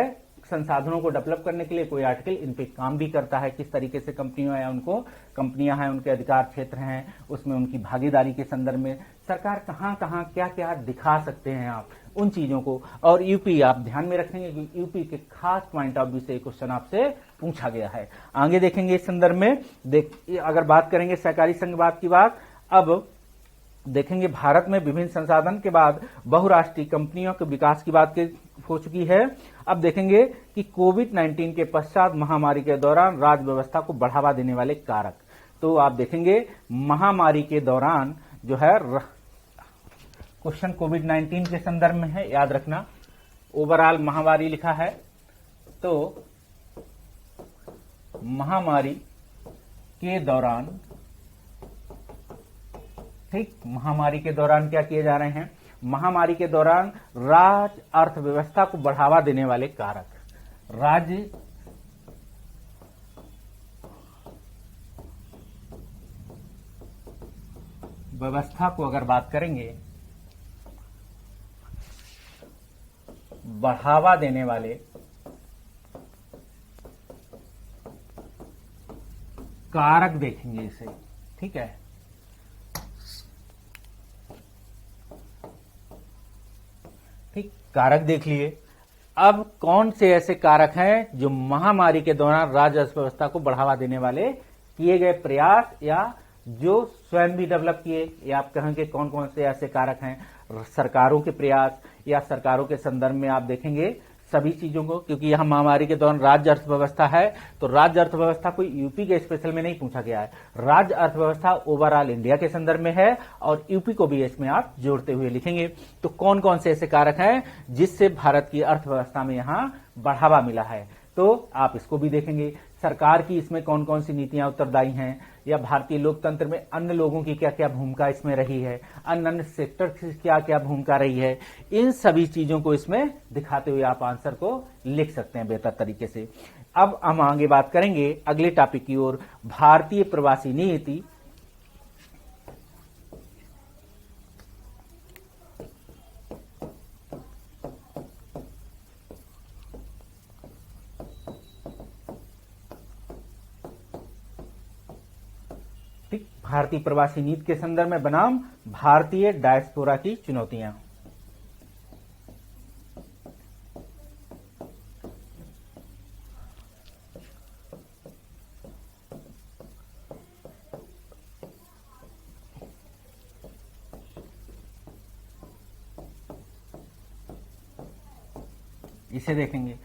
संसाधनों को डेवलप करने के लिए कोई आर्टिकल इन पे काम भी करता है, किस तरीके से कंपनियां हैं उनके अधिकार क्षेत्र हैं, उसमें उनकी भागीदारी के संदर्भ में सरकार कहां कहां क्या क्या दिखा सकते हैं आप उन चीजों को। और यूपी आप ध्यान में रखेंगे कि यूपी के खास पॉइंट ऑफ व्यू से क्वेश्चन आपसे पूछा गया है। आगे देखेंगे इस संदर्भ में अगर बात करेंगे सहकारी संघवाद की बात, अब देखेंगे भारत में विभिन्न संसाधन के बाद बहुराष्ट्रीय कंपनियों के विकास की बात हो चुकी है। अब देखेंगे कि कोविड-19 के पश्चात महामारी के दौरान राज्य व्यवस्था को बढ़ावा देने वाले कारक। तो आप देखेंगे महामारी के दौरान जो है क्वेश्चन कोविड-19 के संदर्भ में है, याद रखना, ओवरऑल महामारी लिखा है, तो महामारी के दौरान, ठीक, महामारी के दौरान क्या किए जा रहे हैं, महामारी के दौरान राज्य अर्थव्यवस्था को बढ़ावा देने वाले कारक। राज्य व्यवस्था को अगर बात करेंगे, बढ़ावा देने वाले कारक देखेंगे इसे, ठीक है। ठीक, कारक देख लिए। अब कौन से ऐसे कारक हैं जो महामारी के दौरान राज्य अर्थव्यवस्था को बढ़ावा देने वाले किए गए प्रयास या जो स्वयं भी डेवलप किए, या आप कहेंगे कौन कौन से ऐसे कारक हैं? सरकारों के प्रयास या सरकारों के संदर्भ में आप देखेंगे सभी चीजों को, क्योंकि यहां महामारी के दौरान राज्य अर्थव्यवस्था है, तो राज्य अर्थव्यवस्था कोई यूपी के स्पेशल में नहीं पूछा गया है। राज्य अर्थव्यवस्था ओवरऑल इंडिया के संदर्भ में है और यूपी को भी इसमें आप जोड़ते हुए लिखेंगे। तो कौन कौन से ऐसे कारक हैं जिससे भारत की अर्थव्यवस्था में यहां बढ़ावा मिला है, तो आप इसको भी देखेंगे। सरकार की इसमें कौन कौन सी नीतियां उत्तरदायी हैं, या भारतीय लोकतंत्र में अन्य लोगों की क्या क्या भूमिका इसमें रही है, अन्य सेक्टर की क्या क्या भूमिका रही है, इन सभी चीजों को इसमें दिखाते हुए आप आंसर को लिख सकते हैं बेहतर तरीके से। अब हम आगे बात करेंगे अगले टॉपिक की ओर, भारतीय प्रवासी नीति। भारतीय प्रवासी नीति के संदर्भ में बनाम भारतीय डायस्पोरा की चुनौतियां। इसे देखेंगे।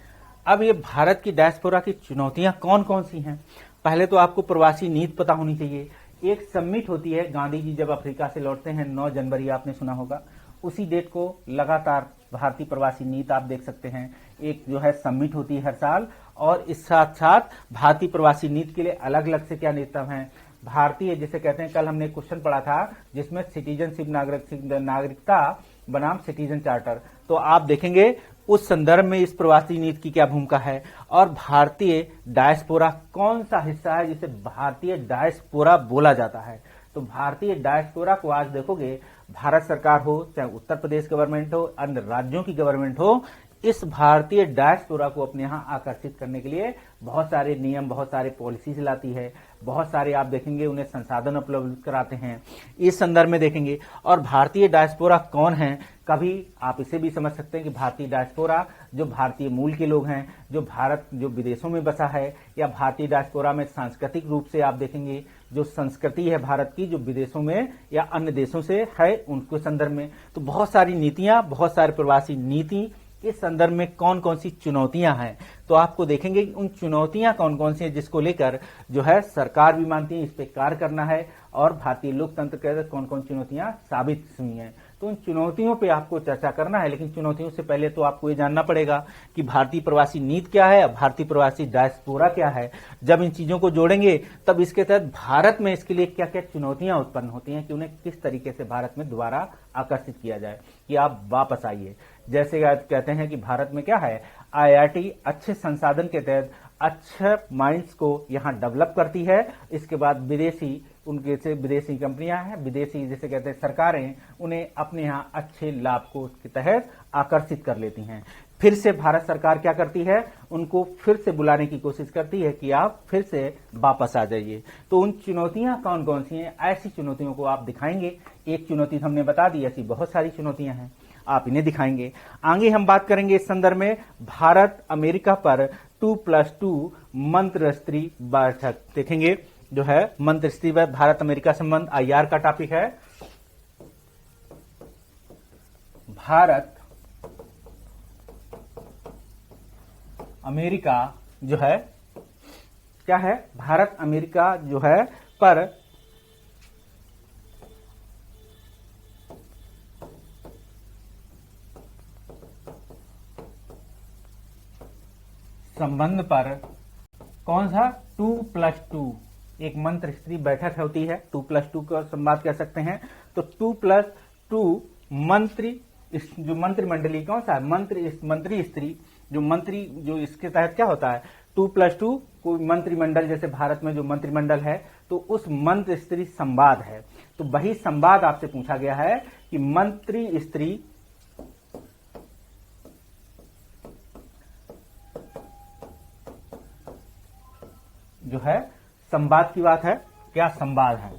अब ये भारत की डायस्पोरा की चुनौतियां कौन कौन सी हैं? पहले तो आपको प्रवासी नीति पता होनी चाहिए। एक समिट होती है, गांधी जी जब अफ्रीका से लौटते हैं 9 जनवरी, आपने सुना होगा, उसी डेट को लगातार भारतीय प्रवासी नीति आप देख सकते हैं। एक जो है समिट होती है हर साल, और इस साथ साथ भारतीय प्रवासी नीति के लिए अलग अलग से क्या नेतृत्व हैं। भारतीय जिसे कहते हैं, कल हमने क्वेश्चन पढ़ा था जिसमें सिटीजनशिप नागरिकता बनाम सिटीजन चार्टर, तो आप देखेंगे उस संदर्भ में इस प्रवासी नीति की क्या भूमिका है, और भारतीय डायस्पोरा कौन सा हिस्सा है जिसे भारतीय डायस्पोरा बोला जाता है। तो भारतीय डायस्पोरा को आज देखोगे, भारत सरकार हो, चाहे उत्तर प्रदेश गवर्नमेंट हो, अन्य राज्यों की गवर्नमेंट हो, इस भारतीय डायस्पोरा को अपने यहां आकर्षित करने के लिए बहुत सारे नियम, बहुत सारे पॉलिसीज लाती है, बहुत सारे आप देखेंगे उन्हें संसाधन उपलब्ध कराते हैं। इस संदर्भ में देखेंगे। और भारतीय डायस्पोरा कौन है, कभी आप इसे भी समझ सकते हैं कि भारतीय डायस्पोरा जो भारतीय मूल के लोग हैं, जो विदेशों में बसा है, या भारतीय डायस्पोरा में सांस्कृतिक रूप से आप देखेंगे जो संस्कृति है भारत की, जो विदेशों में या अन्य देशों से है, उनके संदर्भ में। तो बहुत सारी नीतियां, बहुत सारे प्रवासी नीति, इस संदर्भ में कौन कौन सी चुनौतियां हैं, तो आपको देखेंगे उन चुनौतियां कौन कौन सी हैं जिसको लेकर जो है सरकार भी मानती है इस पे कार्य करना है, और भारतीय लोकतंत्र के कौन कौन चुनौतियां साबित हुई हैं। तो उन चुनौतियों पे आपको चर्चा करना है, लेकिन चुनौतियों से पहले तो आपको ये जानना पड़ेगा कि भारतीय प्रवासी नीति क्या है, भारतीय प्रवासी डायस्पोरा क्या है। जब इन चीजों को जोड़ेंगे तब इसके तहत भारत में इसके लिए क्या क्या चुनौतियां उत्पन्न होती हैं कि उन्हें किस तरीके से भारत में दोबारा आकर्षित किया जाए कि आप वापस आइए। जैसे कहते हैं कि भारत में क्या है, IIT अच्छे संसाधन के तहत अच्छे माइंड्स को यहां डेवलप करती है, इसके बाद विदेशी कंपनियां हैं, विदेशी जैसे कहते हैं सरकारें, उन्हें अपने यहां अच्छे लाभ को उसके तहत आकर्षित कर लेती हैं। फिर से भारत सरकार क्या करती है, उनको फिर से बुलाने की कोशिश करती है कि आप फिर से वापस आ जाइए। तो उन चुनौतियां कौन कौन सी हैं, ऐसी चुनौतियों को आप दिखाएंगे। एक चुनौती हमने बता दी, ऐसी बहुत सारी चुनौतियां हैं, आप इन्हें दिखाएंगे। आगे हम बात करेंगे इस संदर्भ में भारत अमेरिका पर 2+2 मंत्रिस्तरीय बैठक देखेंगे, जो है मंत्रिस्तरीय भारत अमेरिका संबंध, IR का टॉपिक है। भारत अमेरिका जो है क्या है, भारत अमेरिका जो है पर संबंध पर कौन सा 2+2 एक मंत्रिस्तरीय बैठक होती है, 2+2 का संवाद कह सकते हैं। तो 2+2 मंत्री इस जो मंत्रिमंडली कौन सा है, मंत्री स्त्री, जो मंत्री जो इसके तहत क्या होता है 2+2 कोई मंत्रिमंडल, जैसे भारत में जो मंत्रिमंडल है तो उस मंत्री स्त्री संवाद है। तो वही संवाद आपसे पूछा गया है कि मंत्री स्त्री जो है संवाद की बात है, क्या संवाद है,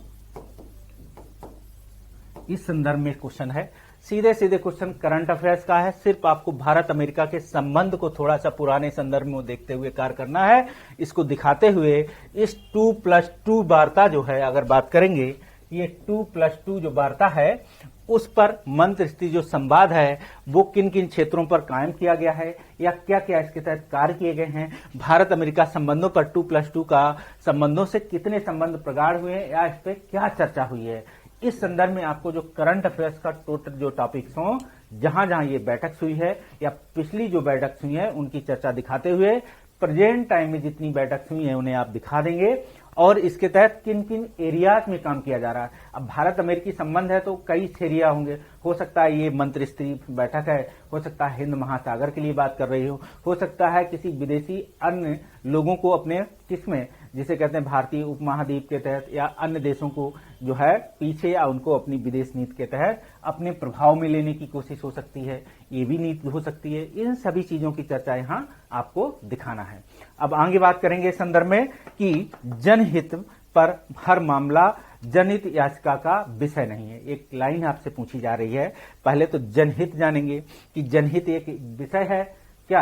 इस संदर्भ में क्वेश्चन है। सीधे सीधे क्वेश्चन करंट अफेयर्स का है, सिर्फ आपको भारत अमेरिका के संबंध को थोड़ा सा पुराने संदर्भ में देखते हुए कार्य करना है। इसको दिखाते हुए इस 2+2 वार्ता जो है, अगर बात करेंगे ये 2+2 जो वार्ता है उस पर मंत्र स्त्री जो संवाद है वो किन किन क्षेत्रों पर कायम किया गया है या क्या क्या इसके तहत कार्य किए गए हैं, भारत अमेरिका संबंधों पर 2+2 का संबंधों से कितने संबंध प्रगाढ़ हुए हैं या इस पर क्या चर्चा हुई है, इस संदर्भ में आपको जो करंट अफेयर्स का टोटल जो टॉपिक्स हों, जहां जहां ये बैठक हुई है या पिछली जो बैठक हुई है उनकी चर्चा दिखाते हुए प्रेजेंट टाइम में जितनी बैठक हुई है उन्हें आप दिखा देंगे और इसके तहत किन किन एरियाज में काम किया जा रहा है। अब भारत अमेरिकी संबंध है तो कई एरिया होंगे, हो सकता है ये मंत्री स्त्री बैठक है, हो सकता है हिंद महासागर के लिए बात कर रही हो सकता है किसी विदेशी अन्य लोगों को अपने किसमें जिसे कहते हैं भारतीय उपमहाद्वीप के तहत या अन्य देशों को जो है पीछे या उनको अपनी विदेश नीति के तहत अपने प्रभाव में लेने की कोशिश हो सकती है, ये भी नीति हो सकती है। इन सभी चीजों की चर्चा यहाँ आपको दिखाना है। अब आगे बात करेंगे इस संदर्भ में कि जनहित पर हर मामला जनहित याचिका का विषय नहीं है। एक लाइन आपसे पूछी जा रही है, पहले तो जनहित जानेंगे कि जनहित एक विषय है क्या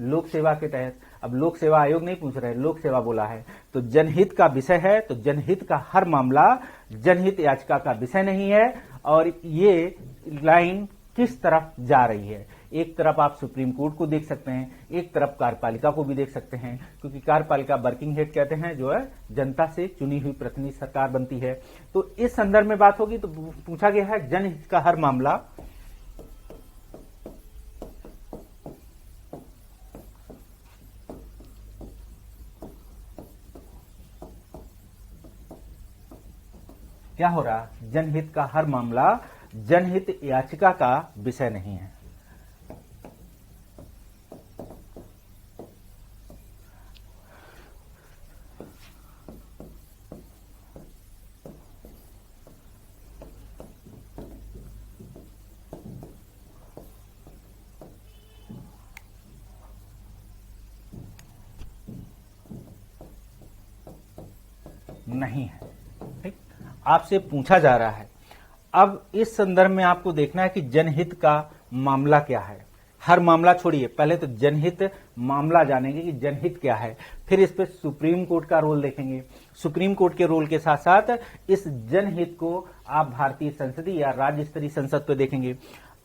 लोक सेवा के तहत। अब लोक सेवा आयोग नहीं पूछ रहे, लोक सेवा बोला है, तो जनहित का विषय है, तो जनहित का हर मामला जनहित याचिका का विषय नहीं है। और ये लाइन किस तरफ जा रही है, एक तरफ आप सुप्रीम कोर्ट को देख सकते हैं, एक तरफ कार्यपालिका को भी देख सकते हैं, क्योंकि कार्यपालिका वर्किंग हेड कहते हैं जो है जनता से चुनी हुई प्रतिनिधि सरकार बनती है। तो इस संदर्भ में बात होगी तो पूछा गया है जनहित का हर मामला क्या हो रहा, जनहित का हर मामला जनहित याचिका का विषय नहीं है। नहीं है, ठीक, आपसे पूछा जा रहा है। अब इस संदर्भ में आपको देखना है कि जनहित का मामला क्या है। हर मामला छोड़िए, पहले तो जनहित मामला जानेंगे कि जनहित क्या है, फिर इस पे सुप्रीम कोर्ट का रोल देखेंगे। सुप्रीम कोर्ट के रोल के साथ साथ इस जनहित को आप भारतीय संसदीय या राज्य स्तरीय संसद पे देखेंगे।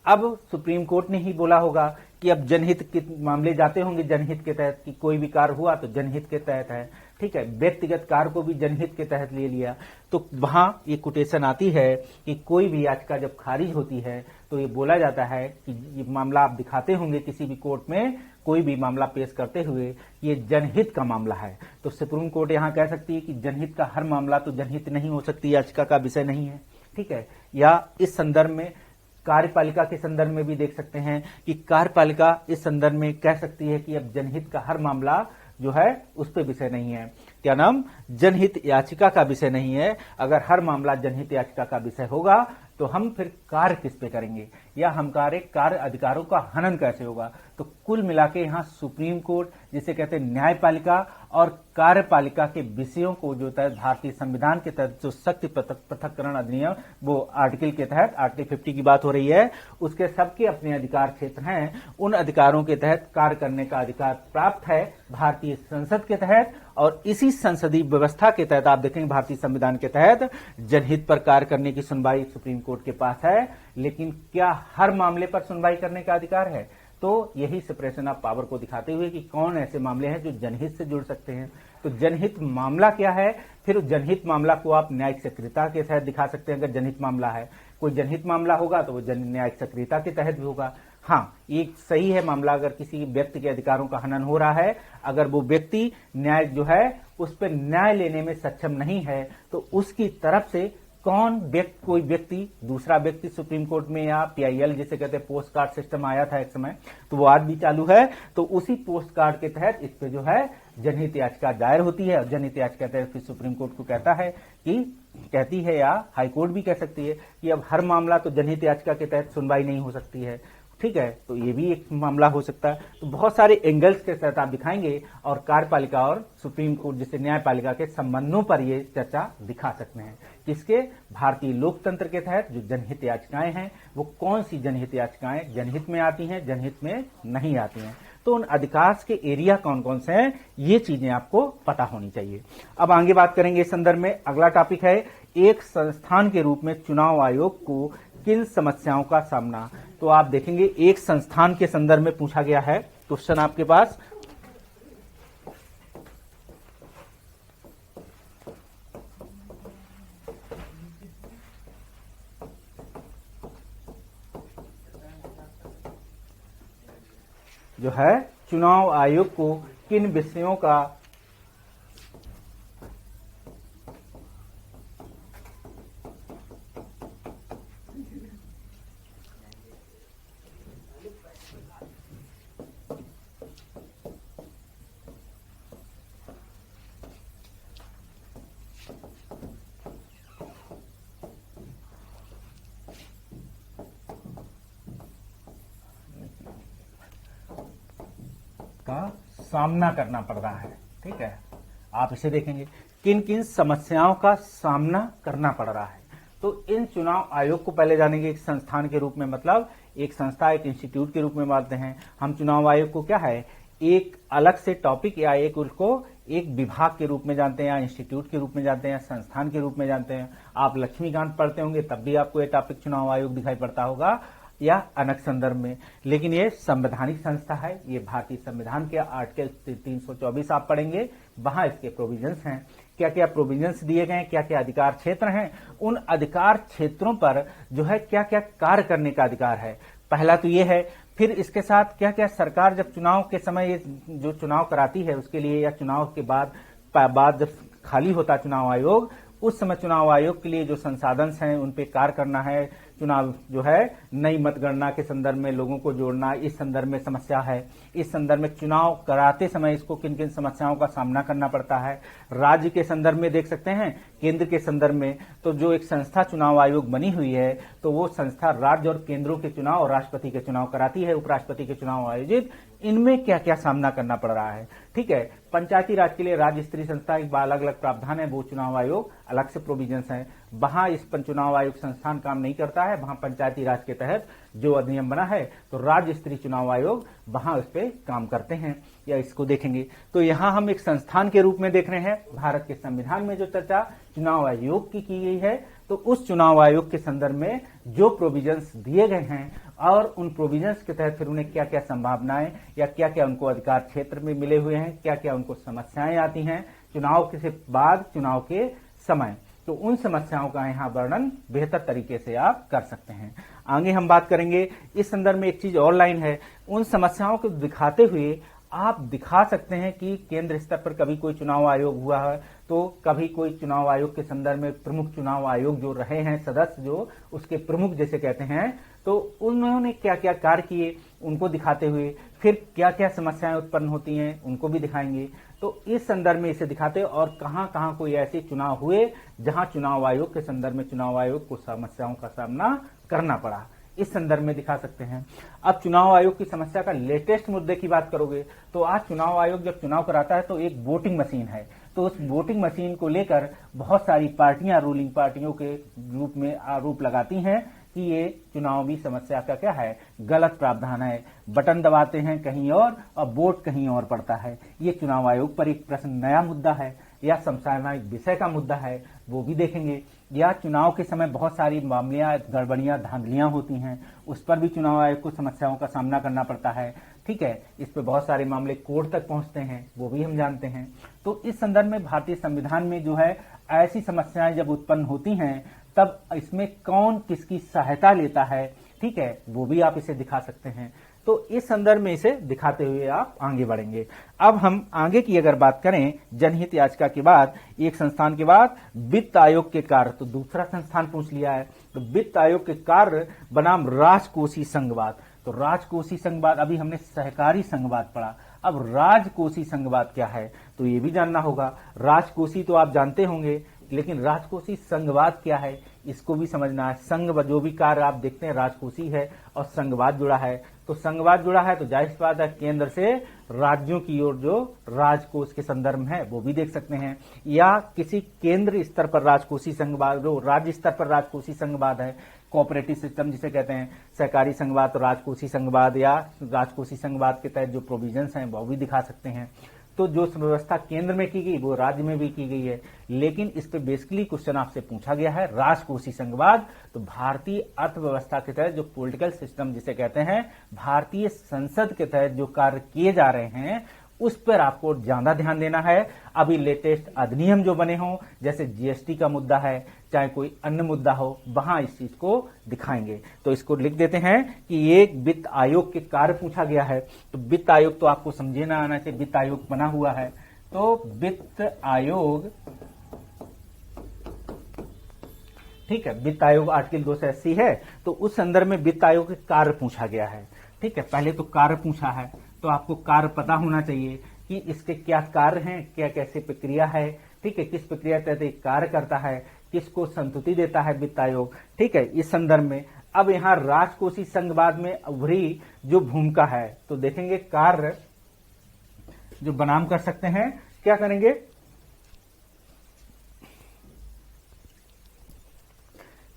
अब सुप्रीम कोर्ट ने ही बोला होगा कि अब जनहित के मामले जाते होंगे जनहित के तहत कि कोई भी कार्य हुआ तो जनहित के तहत है, ठीक है, व्यक्तिगत कार्य को भी जनहित के तहत ले लिया। तो वहां ये कोटेशन आती है कि कोई भी याचिका जब खारिज होती है तो ये बोला जाता है कि ये मामला आप दिखाते होंगे किसी भी कोर्ट में कोई भी मामला पेश करते हुए ये जनहित का मामला है। तो सुप्रीम कोर्ट यहां कह सकती है कि जनहित का हर मामला तो जनहित नहीं हो सकती, याचिका का विषय नहीं है, ठीक है। या इस संदर्भ में कार्यपालिका के संदर्भ में भी देख सकते हैं कि कार्यपालिका इस संदर्भ में कह सकती है कि अब जनहित का हर मामला जो है उस पर विषय नहीं है, क्या नाम, जनहित याचिका का विषय नहीं है। अगर हर मामला जनहित याचिका का विषय होगा तो हम फिर कार्य किस पे करेंगे या हम कार्य अधिकारों का हनन कैसे होगा। तो कुल मिला के यहाँ सुप्रीम कोर्ट जिसे कहते हैं न्यायपालिका और कार्यपालिका के विषयों को जो तहत भारतीय संविधान के तहत जो शक्ति पृथक्करण अधिनियम वो आर्टिकल के तहत आर्टिकल 50 की बात हो रही है, उसके सबके अपने अधिकार क्षेत्र हैं। उन अधिकारों के तहत कार्य करने का अधिकार प्राप्त है भारतीय संसद के तहत और इसी संसदीय व्यवस्था के तहत आप देखेंगे भारतीय संविधान के तहत जनहित पर कार्य करने की सुनवाई सुप्रीम कोर्ट के पास है। लेकिन क्या हर मामले पर सुनवाई करने का अधिकार है? तो यही सेपरेशन ऑफ पावर को दिखाते हुए कि कौन ऐसे मामले हैं जो जनहित से जुड़ सकते हैं। तो जनहित मामला क्या है, फिर जनहित मामला को आप न्यायिक सक्रियता के तहत दिखा सकते हैं। अगर जनहित मामला है, कोई जनहित मामला होगा तो वो न्यायिक सक्रियता के तहत भी होगा। हाँ, ये सही है मामला अगर किसी व्यक्ति के अधिकारों का हनन हो रहा है, अगर वो व्यक्ति न्याय जो है उस पर न्याय लेने में सक्षम नहीं है तो उसकी तरफ से कौन व्यक्ति, कोई व्यक्ति, दूसरा व्यक्ति सुप्रीम कोर्ट में या PIL जिसे कहते हैं पोस्ट कार्ड सिस्टम आया था एक समय, तो वो आज भी चालू है। तो उसी पोस्ट कार्ड के तहत इस पे जो है जनहित याचिका दायर होती है और जनहित याचिका तहत फिर सुप्रीम कोर्ट को कहता है कि, कहती है या हाई कोर्ट भी कह सकती है कि अब हर मामला तो जनहित याचिका के तहत सुनवाई नहीं हो सकती है, ठीक है, तो ये भी एक मामला हो सकता है। तो बहुत सारे एंगल्स के साथ आप दिखाएंगे और कार्यपालिका और सुप्रीम कोर्ट जैसे न्यायपालिका के संबंधों पर ये चर्चा दिखा सकते हैं। किसके? भारतीय लोकतंत्र के तहत जो जनहित याचिकाएं हैं वो कौन सी जनहित याचिकाएं जनहित में आती हैं, जनहित में नहीं आती हैं, तो उन अधिकार के एरिया कौन कौन से हैं, ये चीजें आपको पता होनी चाहिए। अब आगे बात करेंगे इस संदर्भ में। अगला टॉपिक है एक संस्थान के रूप में चुनाव आयोग को किन समस्याओं का सामना। तो आप देखेंगे एक संस्थान के संदर्भ में पूछा गया है क्वेश्चन आपके पास। जो है चुनाव आयोग को किन विषयों का सामना करना पड़ रहा है, ठीक है, आप इसे देखेंगे किन किन समस्याओं का सामना करना पड़ रहा है। तो इन चुनाव आयोग को पहले जानेंगे एक संस्थान के रूप में, मतलब एक संस्था, एक इंस्टीट्यूट के रूप में मानते हैं हम। चुनाव आयोग को क्या है, एक अलग से टॉपिक या एक उसको एक विभाग के रूप में जानते हैं या इंस्टीट्यूट के रूप में जानते हैं या संस्थान के रूप में जानते हैं। आप लक्ष्मीकांत पढ़ते होंगे तब भी आपको ये टॉपिक चुनाव आयोग दिखाई पड़ता होगा या अनेक संदर्भ में, लेकिन ये संवैधानिक संस्था है। ये भारतीय संविधान के आर्टिकल 324 आप पढ़ेंगे, वहां इसके प्रोविजंस हैं, क्या क्या प्रोविजंस दिए गए हैं, क्या क्या अधिकार क्षेत्र हैं, उन अधिकार क्षेत्रों पर जो है क्या क्या कार्य करने का अधिकार है, पहला तो ये है। फिर इसके साथ क्या क्या सरकार जब चुनाव के समय जो चुनाव कराती है उसके लिए, या चुनाव के बाद जब खाली होता चुनाव आयोग, उस समय चुनाव आयोग के लिए जो संसाधन हैं उन पे कार्य करना है। चुनाव जो है नई मतगणना के संदर्भ में लोगों को जोड़ना, इस संदर्भ में समस्या है। इस संदर्भ में चुनाव कराते समय इसको किन किन समस्याओं का सामना करना पड़ता है। राज्य के संदर्भ में देख सकते हैं, केंद्र के संदर्भ में तो जो एक संस्था चुनाव आयोग बनी हुई है तो वो संस्था राज्य और केंद्रों के चुनाव और राष्ट्रपति के चुनाव कराती है, उपराष्ट्रपति के चुनाव आयोजित, इनमें क्या क्या सामना करना पड़ रहा है, ठीक है। पंचायती राज के लिए राज्य स्तरीय संस्था एक अलग अलग प्रावधान है, वो चुनाव आयोग अलग से प्रोविजंस है। वहां इस चुनाव आयोग संस्थान काम नहीं करता है, वहां पंचायती राज के तहत जो अधिनियम बना है तो राज्य स्तरीय चुनाव आयोग वहां उस पर काम करते हैं, या इसको देखेंगे। तो यहां हम एक संस्थान के रूप में देख रहे हैं। भारत के संविधान में जो चर्चा चुनाव आयोग की गई है, तो उस चुनाव आयोग के संदर्भ में जो प्रोविजंस दिए गए हैं और उन प्रोविजंस के तहत फिर उन्हें क्या क्या संभावनाएं या क्या क्या उनको अधिकार क्षेत्र में मिले हुए हैं, क्या क्या उनको समस्याएं आती हैं चुनाव के बाद, चुनाव के समय, तो उन समस्याओं का यहाँ वर्णन बेहतर तरीके से आप कर सकते हैं। आगे हम बात करेंगे इस संदर्भ में एक चीज और लाइन है, उन समस्याओं को दिखाते हुए आप दिखा सकते हैं कि केंद्र स्तर पर कभी कोई चुनाव आयोग हुआ है तो कभी कोई चुनाव आयोग के संदर्भ में प्रमुख चुनाव आयोग जो रहे हैं सदस्य, जो उसके प्रमुख जैसे कहते हैं, तो उन्होंने क्या क्या कार्य किए उनको दिखाते हुए फिर क्या क्या समस्याएं उत्पन्न होती हैं उनको भी दिखाएंगे। तो इस संदर्भ में इसे दिखाते और कहां कहां कोई ऐसे चुनाव हुए जहां चुनाव आयोग के संदर्भ में चुनाव आयोग को समस्याओं का सामना करना पड़ा, इस संदर्भ में दिखा सकते हैं। अब चुनाव आयोग की समस्या का लेटेस्ट मुद्दे की बात करोगे तो आज चुनाव आयोग जब चुनाव कराता है तो एक वोटिंग मशीन है, तो उस वोटिंग मशीन को लेकर बहुत सारी पार्टियां रूलिंग पार्टियों के रूप में आरोप लगाती हैं कि ये चुनावी समस्या का क्या है, गलत प्रावधान है, बटन दबाते हैं कहीं और वोट कहीं और पड़ता है। ये चुनाव आयोग पर एक प्रश्न नया मुद्दा है या समसामयिक विषय का मुद्दा है, वो भी देखेंगे। या चुनाव के समय बहुत सारी मामलियां, गड़बड़ियां, धांधलियां होती हैं, उस पर भी चुनाव आयोग को समस्याओं का सामना करना पड़ता है, ठीक है। इस पे बहुत सारे मामले कोर्ट तक पहुंचते हैं, वो भी हम जानते हैं। तो इस संदर्भ में भारतीय संविधान में जो है ऐसी समस्याएं जब उत्पन्न होती हैं तब इसमें कौन किसकी सहायता लेता है, ठीक है, वो भी आप इसे दिखा सकते हैं। तो इस संदर्भ में इसे दिखाते हुए आप आगे बढ़ेंगे। अब हम आगे की अगर बात करें जनहित याचिका के बाद, एक संस्थान के बाद वित्त आयोग के कार्य, तो दूसरा संस्थान पूछ लिया है। तो वित्त आयोग के कार्य बनाम राजकोषीय संघवाद। तो राजकोषीय संघवाद, अभी हमने सहकारी संघवाद पढ़ा, अब राजकोषीय संघवाद क्या है तो ये भी जानना होगा। राजकोषीय तो आप जानते होंगे, लेकिन राजकोषीय संघवाद क्या है इसको भी समझना है। संघ जो भी कार्य आप देखते हैं राजकोषीय है और संघवाद जुड़ा है, तो संघवाद जुड़ा है तो जाहिर सी बात है केंद्र से राज्यों की ओर जो राजकोष के संदर्भ में है वो भी देख सकते हैं, या किसी केंद्र स्तर पर राजकोषीय संघवाद, जो राज्य स्तर पर राजकोषीय संघवाद है, कोऑपरेटिव सिस्टम जिसे कहते हैं, सहकारी संघवाद तो राजकोषीय संघवाद, या राजकोषीय संघवाद के तहत जो प्रोविजंस हैं वो भी दिखा सकते हैं। तो जो व्यवस्था केंद्र में की गई वो राज्य में भी की गई है, लेकिन इस पे बेसिकली क्वेश्चन आपसे पूछा गया है राजकोषीय संघवाद। तो भारतीय अर्थव्यवस्था के तहत जो पॉलिटिकल सिस्टम जिसे कहते हैं, भारतीय संसद के तहत जो कार्य किए जा रहे हैं उस पर आपको ज्यादा ध्यान देना है। अभी लेटेस्ट अधिनियम जो बने हों, जैसे जीएसटी का मुद्दा है, चाहे कोई अन्य मुद्दा हो, वहां इस चीज को दिखाएंगे। तो इसको लिख देते हैं कि ये वित्त आयोग के कार्य पूछा गया है। तो वित्त आयोग तो आपको समझे ना आना चाहिए, वित्त आयोग बना हुआ है। तो वित्त आयोग, ठीक है, वित्त आयोग आर्टिकल 280 है, तो उस संदर्भ में वित्त आयोग के कार्य पूछा गया है। ठीक है, पहले तो कार्य पूछा है तो आपको कार्य पता होना चाहिए कि इसके क्या कार्य हैं, क्या कैसे प्रक्रिया है, ठीक है, किस प्रक्रिया के तहत कार्य करता है, किसको संतुष्टि देता है वित्त आयोग। ठीक है, इस संदर्भ में अब यहाँ राजकोषीय संघवाद में उभरी जो भूमिका है, तो देखेंगे कार्य जो बनाम कर सकते हैं, क्या करेंगे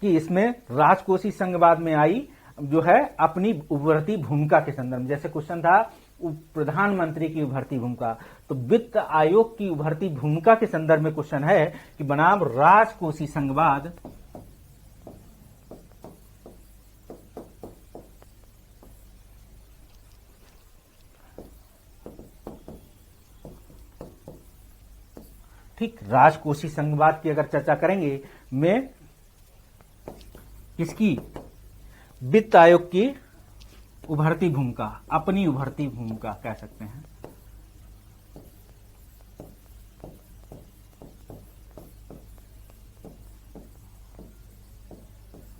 कि इसमें राजकोषीय संघवाद में आई जो है अपनी उभरती भूमिका के संदर्भ में, जैसे क्वेश्चन था प्रधानमंत्री की उभरती भूमिका, तो वित्त आयोग की उभरती भूमिका के संदर्भ में क्वेश्चन है कि बनाम राजकोषीय संघवाद ठीक, राजकोषीय संघवाद की अगर चर्चा करेंगे में किसकी, वित्त आयोग की उभरती भूमिका, अपनी उभरती भूमिका कह सकते हैं।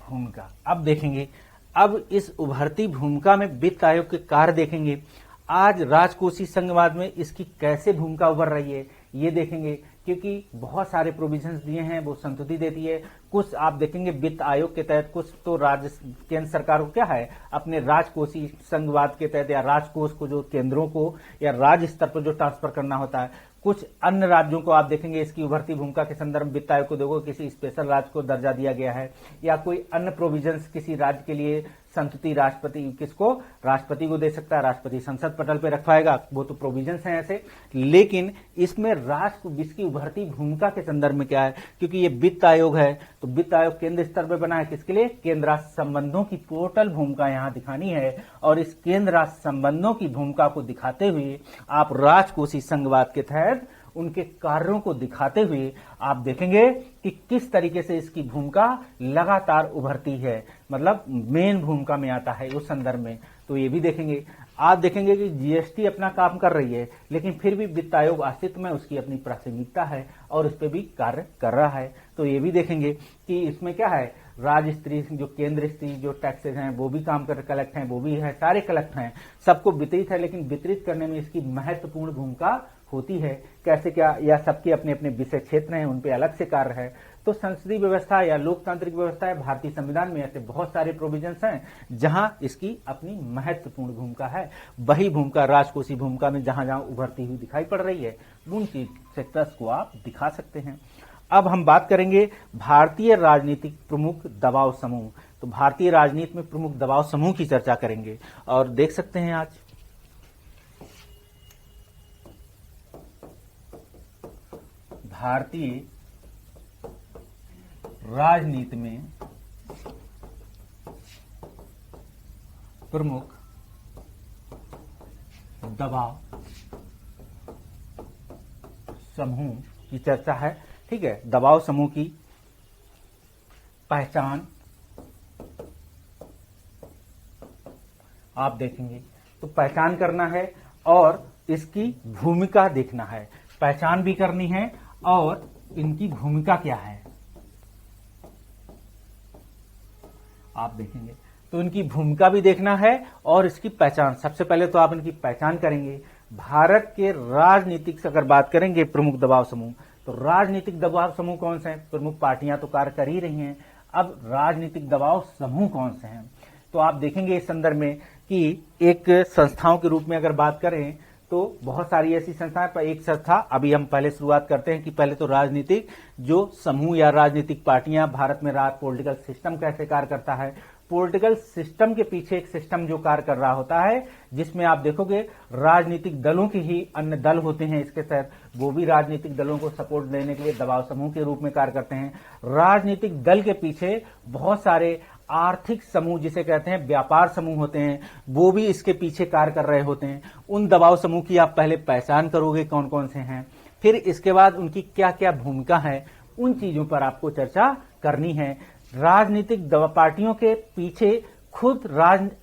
भूमिका अब देखेंगे, अब इस उभरती भूमिका में वित्त आयोग के कार्य देखेंगे। आज राजकोषीय संघवाद में इसकी कैसे भूमिका उभर रही है ये देखेंगे, क्योंकि बहुत सारे प्रोविजंस दिए हैं, वो संतुष्टि देती है। कुछ आप देखेंगे वित्त आयोग के तहत, कुछ तो राज्य केंद्र सरकार को क्या है अपने राजकोषीय संघवाद के तहत या राजकोष को जो केंद्रों को या राज्य स्तर पर जो ट्रांसफर करना होता है, कुछ अन्य राज्यों को आप देखेंगे इसकी उभरती भूमिका के संदर्भ में वित्त आयोग को देखो किसी स्पेशल राज्य को दर्जा दिया गया है, या कोई अन्य प्रोविजंस किसी राज्य के लिए संतुष्टि राष्ट्रपति किसको, राष्ट्रपति को दे सकता है, राष्ट्रपति संसद पटल पे रखवाएगा, वो तो प्रोविजंस हैं ऐसे। लेकिन इसमें राष्ट्र इसकी उभरती भूमिका के संदर्भ में क्या है, क्योंकि ये वित्त आयोग है तो वित्त आयोग केंद्र स्तर पर बना है किसके लिए, केंद्र राष्ट्र संबंधों की टोटल भूमिका यहां दिखानी है, और इस केंद्र राष्ट्र संबंधों की भूमिका को दिखाते हुए आप राजकोषीय संघवाद के तहत उनके कार्यों को दिखाते हुए आप देखेंगे कि किस तरीके से इसकी भूमिका लगातार उभरती है, मतलब मेन भूमिका में आता है उस संदर्भ में। तो ये भी देखेंगे, आप देखेंगे कि जीएसटी अपना काम कर रही है, लेकिन फिर भी वित्त आयोग अस्तित्व में उसकी अपनी प्राथमिकता है और उस पर भी कार्य कर रहा है। तो ये भी देखेंगे कि इसमें क्या है, राज्य स्तरीय जो केंद्र स्तरीय जो टैक्सेस हैं वो भी काम कर कलेक्ट हैं, वो भी है, सारे कलेक्ट हैं, सबको वितरित है, लेकिन वितरित करने में इसकी महत्वपूर्ण भूमिका होती है। कैसे क्या, या सबके अपने अपने विषय क्षेत्र हैं, उन पे अलग से कार्य है। तो संसदीय व्यवस्था या लोकतांत्रिक व्यवस्था है, भारतीय संविधान में ऐसे बहुत सारे प्रोविजंस हैं जहां इसकी अपनी महत्वपूर्ण भूमिका है। वही भूमिका राजकोषीय भूमिका में जहां जहां उभरती हुई दिखाई पड़ रही है उन सेक्टर्स को आप दिखा सकते हैं। अब हम बात करेंगे भारतीय राजनीतिक प्रमुख दबाव समूह। तो भारतीय राजनीति में प्रमुख दबाव समूह की चर्चा करेंगे और देख सकते हैं आज भारतीय राजनीति में प्रमुख दबाव समूह की चर्चा है। ठीक है, दबाव समूह की पहचान आप देखेंगे तो पहचान करना है और इसकी भूमिका देखना है, पहचान भी करनी है और इनकी भूमिका क्या है आप देखेंगे। तो इनकी भूमिका भी देखना है और इसकी पहचान। सबसे पहले तो आप इनकी पहचान करेंगे। भारत के राजनीतिक से अगर बात करेंगे प्रमुख दबाव समूह, तो राजनीतिक दबाव समूह कौन से हैं? प्रमुख पार्टियां तो कार्य कर ही रही हैं, अब राजनीतिक दबाव समूह कौन से हैं? तो आप देखेंगे इस संदर्भ में कि एक संस्थाओं के रूप में अगर बात करें तो बहुत सारी ऐसी संस्थाएं, पर एक संस्था अभी हम पहले शुरुआत करते हैं कि पहले तो राजनीतिक जो समूह या राजनीतिक पार्टियां, भारत में पॉलिटिकल सिस्टम कैसे कार्य करता है। पॉलिटिकल सिस्टम के पीछे एक सिस्टम जो कार्य कर रहा होता है, जिसमें आप देखोगे राजनीतिक दलों के ही अन्य दल होते हैं इसके तहत, वो भी राजनीतिक दलों को सपोर्ट देने के लिए दबाव समूह के रूप में कार्य करते हैं। राजनीतिक दल के पीछे बहुत सारे आर्थिक समूह जिसे कहते हैं व्यापार समूह होते हैं, वो भी इसके पीछे कार्य कर रहे होते हैं। उन दबाव समूह की आप पहले पहचान करोगे कौन कौन से हैं, फिर इसके बाद उनकी क्या क्या भूमिका है, उन चीजों पर आपको चर्चा करनी है। राजनीतिक पार्टियों के पीछे खुद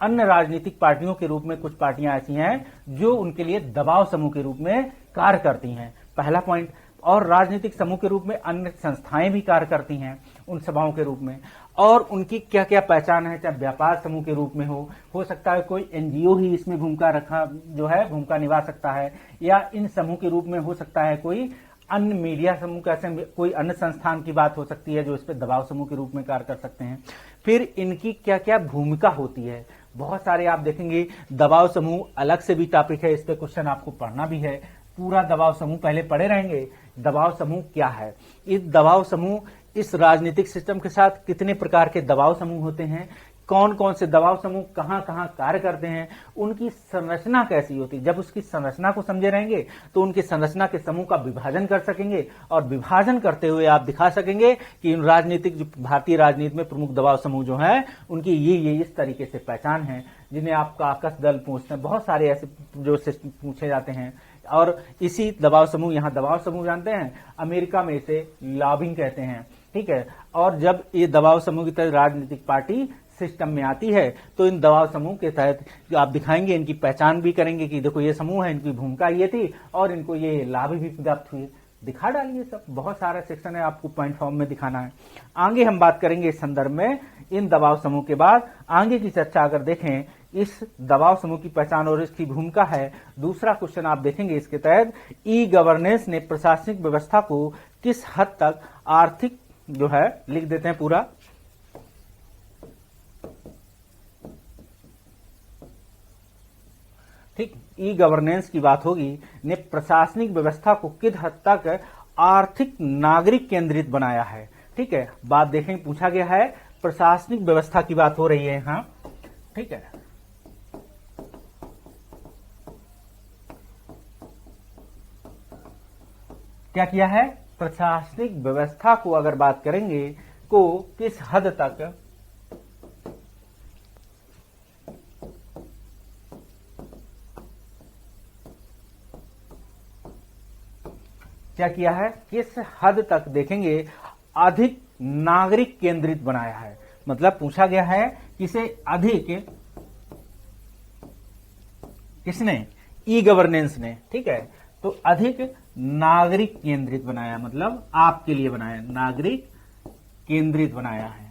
अन्य राजनीतिक पार्टियों के रूप में कुछ पार्टियां ऐसी हैं जो उनके लिए दबाव समूह के रूप में कार्य करती हैं, पहला पॉइंट। और राजनीतिक समूह के रूप में अन्य संस्थाएं भी कार्य करती हैं उन सभाओं के रूप में, और उनकी क्या क्या पहचान है, चाहे व्यापार समूह के रूप में हो सकता है कोई एनजीओ ही इसमें भूमिका निभा सकता है, या इन समूह के रूप में हो सकता है कोई अन्य मीडिया समूह, कैसे कोई अन्य संस्थान की बात हो सकती है जो इस पे दबाव समूह के रूप में कार्य कर सकते हैं। फिर इनकी क्या क्या भूमिका होती है, बहुत सारे आप देखेंगे दबाव समूह अलग से भी टॉपिक है, इस पे क्वेश्चन आपको पढ़ना भी है। पूरा दबाव समूह पहले पढ़े रहेंगे, दबाव समूह क्या है, इस दबाव समूह इस राजनीतिक सिस्टम के साथ कितने प्रकार के दबाव समूह होते हैं, कौन कौन से दबाव समूह कहां कहां कार्य करते हैं, उनकी संरचना कैसी होती है। जब उसकी संरचना को समझे रहेंगे तो उनकी संरचना के समूह का विभाजन कर सकेंगे, और विभाजन करते हुए आप दिखा सकेंगे कि राजनीतिक जो भारतीय राजनीति में प्रमुख दबाव समूह जो है उनकी ये इस तरीके से पहचान है, जिन्हें आप काकस दल पूछते हैं, बहुत सारे ऐसे जो पूछे जाते हैं। और इसी दबाव समूह, यहाँ दबाव समूह जानते हैं, अमेरिका में इसे लॉबिंग कहते हैं, ठीक है। और जब ये दबाव समूह की तरह राजनीतिक पार्टी सिस्टम में आती है तो इन दबाव समूह के तहत जो आप दिखाएंगे, इनकी पहचान भी करेंगे कि देखो ये समूह है, इनकी भूमिका ये थी और इनको ये लाभ भी प्राप्त हुए, दिखा डालिए सब। बहुत सारा सेक्शन है, आपको पॉइंट फॉर्म में दिखाना है। आगे हम बात करेंगे इस संदर्भ में इन दबाव समूह के बाद आगे की चर्चा अगर देखें इस दबाव समूह की पहचान और इसकी भूमिका है। दूसरा क्वेश्चन आप देखेंगे इसके तहत, ई गवर्नेंस ने प्रशासनिक व्यवस्था को किस हद तक आर्थिक जो है, लिख देते हैं पूरा, ठीक, ई गवर्नेंस की बात होगी, ने प्रशासनिक व्यवस्था को किस हद तक आर्थिक नागरिक केंद्रित बनाया है। ठीक है, बात देखें, पूछा गया है प्रशासनिक व्यवस्था की बात हो रही है यहां, ठीक है। क्या किया है, प्रशासनिक व्यवस्था को अगर बात करेंगे को किस हद तक क्या किया है, किस हद तक देखेंगे अधिक नागरिक केंद्रित बनाया है। मतलब पूछा गया है किसे अधिक, किसने, ई गवर्नेंस ने, ठीक है। तो अधिक नागरिक केंद्रित बनाया, मतलब आपके लिए बनाया, नागरिक केंद्रित बनाया है।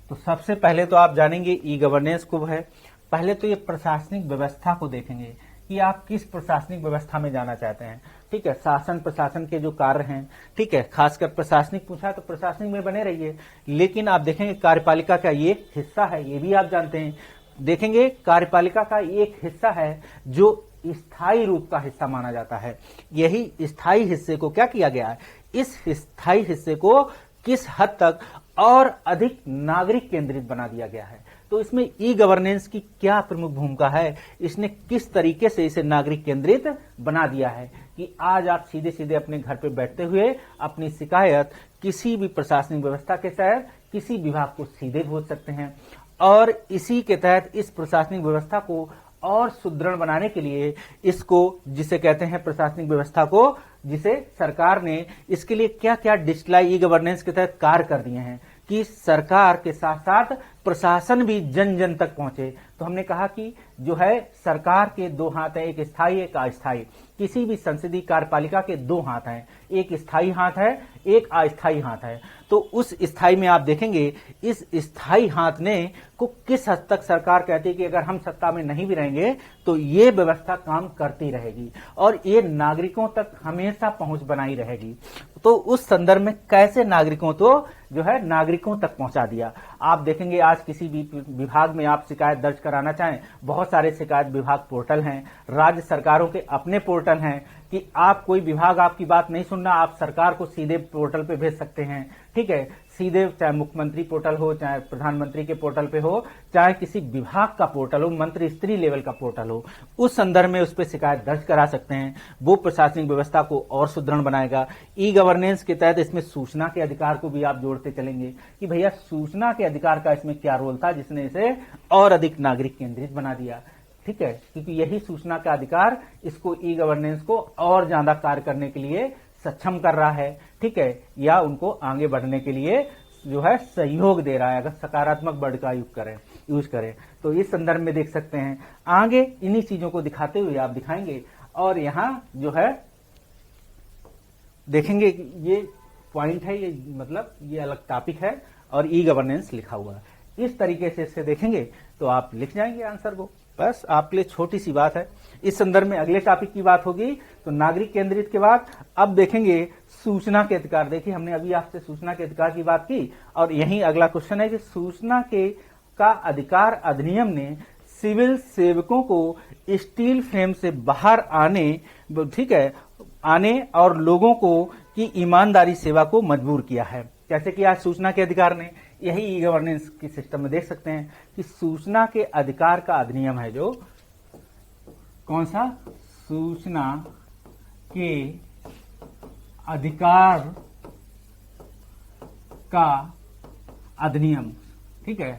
तो सबसे पहले तो आप जानेंगे ई गवर्नेंस को है। पहले तो ये प्रशासनिक व्यवस्था को देखेंगे कि आप किस प्रशासनिक व्यवस्था में जाना चाहते हैं, ठीक है। शासन प्रशासन के जो कार्य हैं, ठीक है, खासकर प्रशासनिक पूछा तो प्रशासनिक में बने रहिए, लेकिन आप देखेंगे कार्यपालिका का ये हिस्सा है, ये भी आप जानते हैं। देखेंगे कार्यपालिका का एक हिस्सा है जो स्थायी रूप का हिस्सा माना जाता है। यही स्थायी हिस्से को क्या किया गया है, इस स्थायी हिस्से को किस हद तक और अधिक नागरिक केंद्रित बना दिया गया है। तो इसमें ई गवर्नेंस की क्या प्रमुख भूमिका है, इसने किस तरीके से इसे नागरिक केंद्रित बना दिया है कि आज आप सीधे सीधे अपने घर पे बैठते हुए अपनी शिकायत किसी भी प्रशासनिक व्यवस्था के तहत किसी विभाग को सीधे भेज सकते हैं। और इसी के तहत इस प्रशासनिक व्यवस्था को और सुदृढ़ बनाने के लिए इसको जिसे कहते हैं प्रशासनिक व्यवस्था को, जिसे सरकार ने इसके लिए क्या क्या डिजिटलाइज ई गवर्नेंस के तहत कार्य कर दिए हैं, कि सरकार के साथ साथ प्रशासन भी जन जन तक पहुंचे। तो हमने कहा कि जो है सरकार के दो हाथ हैं, एक स्थायी एक अस्थायी। किसी भी संसदीय कार्यपालिका के दो हाथ हैं, एक स्थायी हाथ है एक अस्थायी हाथ है। तो उस स्थायी में आप देखेंगे इस स्थायी हाथ ने को किस हद तक सरकार कहती है कि अगर हम सत्ता में नहीं भी रहेंगे तो ये व्यवस्था काम करती रहेगी और ये नागरिकों तक हमेशा पहुंच बनाई रहेगी। तो उस संदर्भ में कैसे नागरिकों तो जो है नागरिकों तक पहुंचा दिया। आप देखेंगे आज किसी भी विभाग में आप शिकायत दर्ज कराना चाहें, बहुत सारे शिकायत विभाग पोर्टल हैं, राज्य सरकारों के अपने पोर्टल हैं कि आप कोई विभाग आपकी बात नहीं सुन रहा, आप सरकार को सीधे पोर्टल पे भेज सकते हैं। ठीक है, सीधे चाहे मुख्यमंत्री पोर्टल हो, चाहे प्रधानमंत्री के पोर्टल पे हो, चाहे किसी विभाग का पोर्टल हो, मंत्री स्त्री लेवल का पोर्टल हो, उस संदर्भ में उस पर शिकायत दर्ज करा सकते हैं। वो प्रशासनिक व्यवस्था को और सुदृढ़ बनाएगा। ई गवर्नेंस के तहत इसमें सूचना के अधिकार को भी आप जोड़ते चलेंगे कि भैया सूचना के अधिकार का इसमें क्या रोल था जिसने इसे और अधिक नागरिक केंद्रित बना दिया। ठीक है, क्योंकि यही सूचना का अधिकार इसको ई गवर्नेंस को और ज्यादा कार्य करने के लिए सक्षम कर रहा है। ठीक है, या उनको आगे बढ़ने के लिए जो है सहयोग दे रहा है। अगर सकारात्मक वर्ड का यूज करें तो इस संदर्भ में देख सकते हैं। आगे इन्हीं चीजों को दिखाते हुए आप दिखाएंगे और यहां जो है देखेंगे ये पॉइंट है, ये मतलब ये अलग टॉपिक है और ई गवर्नेंस लिखा हुआ है। इस तरीके से इससे देखेंगे तो आप लिख जाएंगे आंसर को। बस आपके लिए छोटी सी बात है। इस संदर्भ में अगले टॉपिक की बात होगी। तो नागरिक केंद्रित के बाद अब देखेंगे सूचना के अधिकार। देखिए हमने अभी आपसे सूचना के अधिकार की बात की और यही अगला क्वेश्चन है कि सूचना के का अधिकार अधिनियम ने सिविल सेवकों को स्टील फ्रेम से बाहर आने, ठीक है, आने और लोगों को की ईमानदारी सेवा को मजबूर किया है। कैसे किया सूचना के अधिकार ने? यही ई गवर्नेंस की सिस्टम में देख सकते हैं कि सूचना के अधिकार का अधिनियम है जो कौन सा, सूचना के अधिकार का अधिनियम। ठीक है,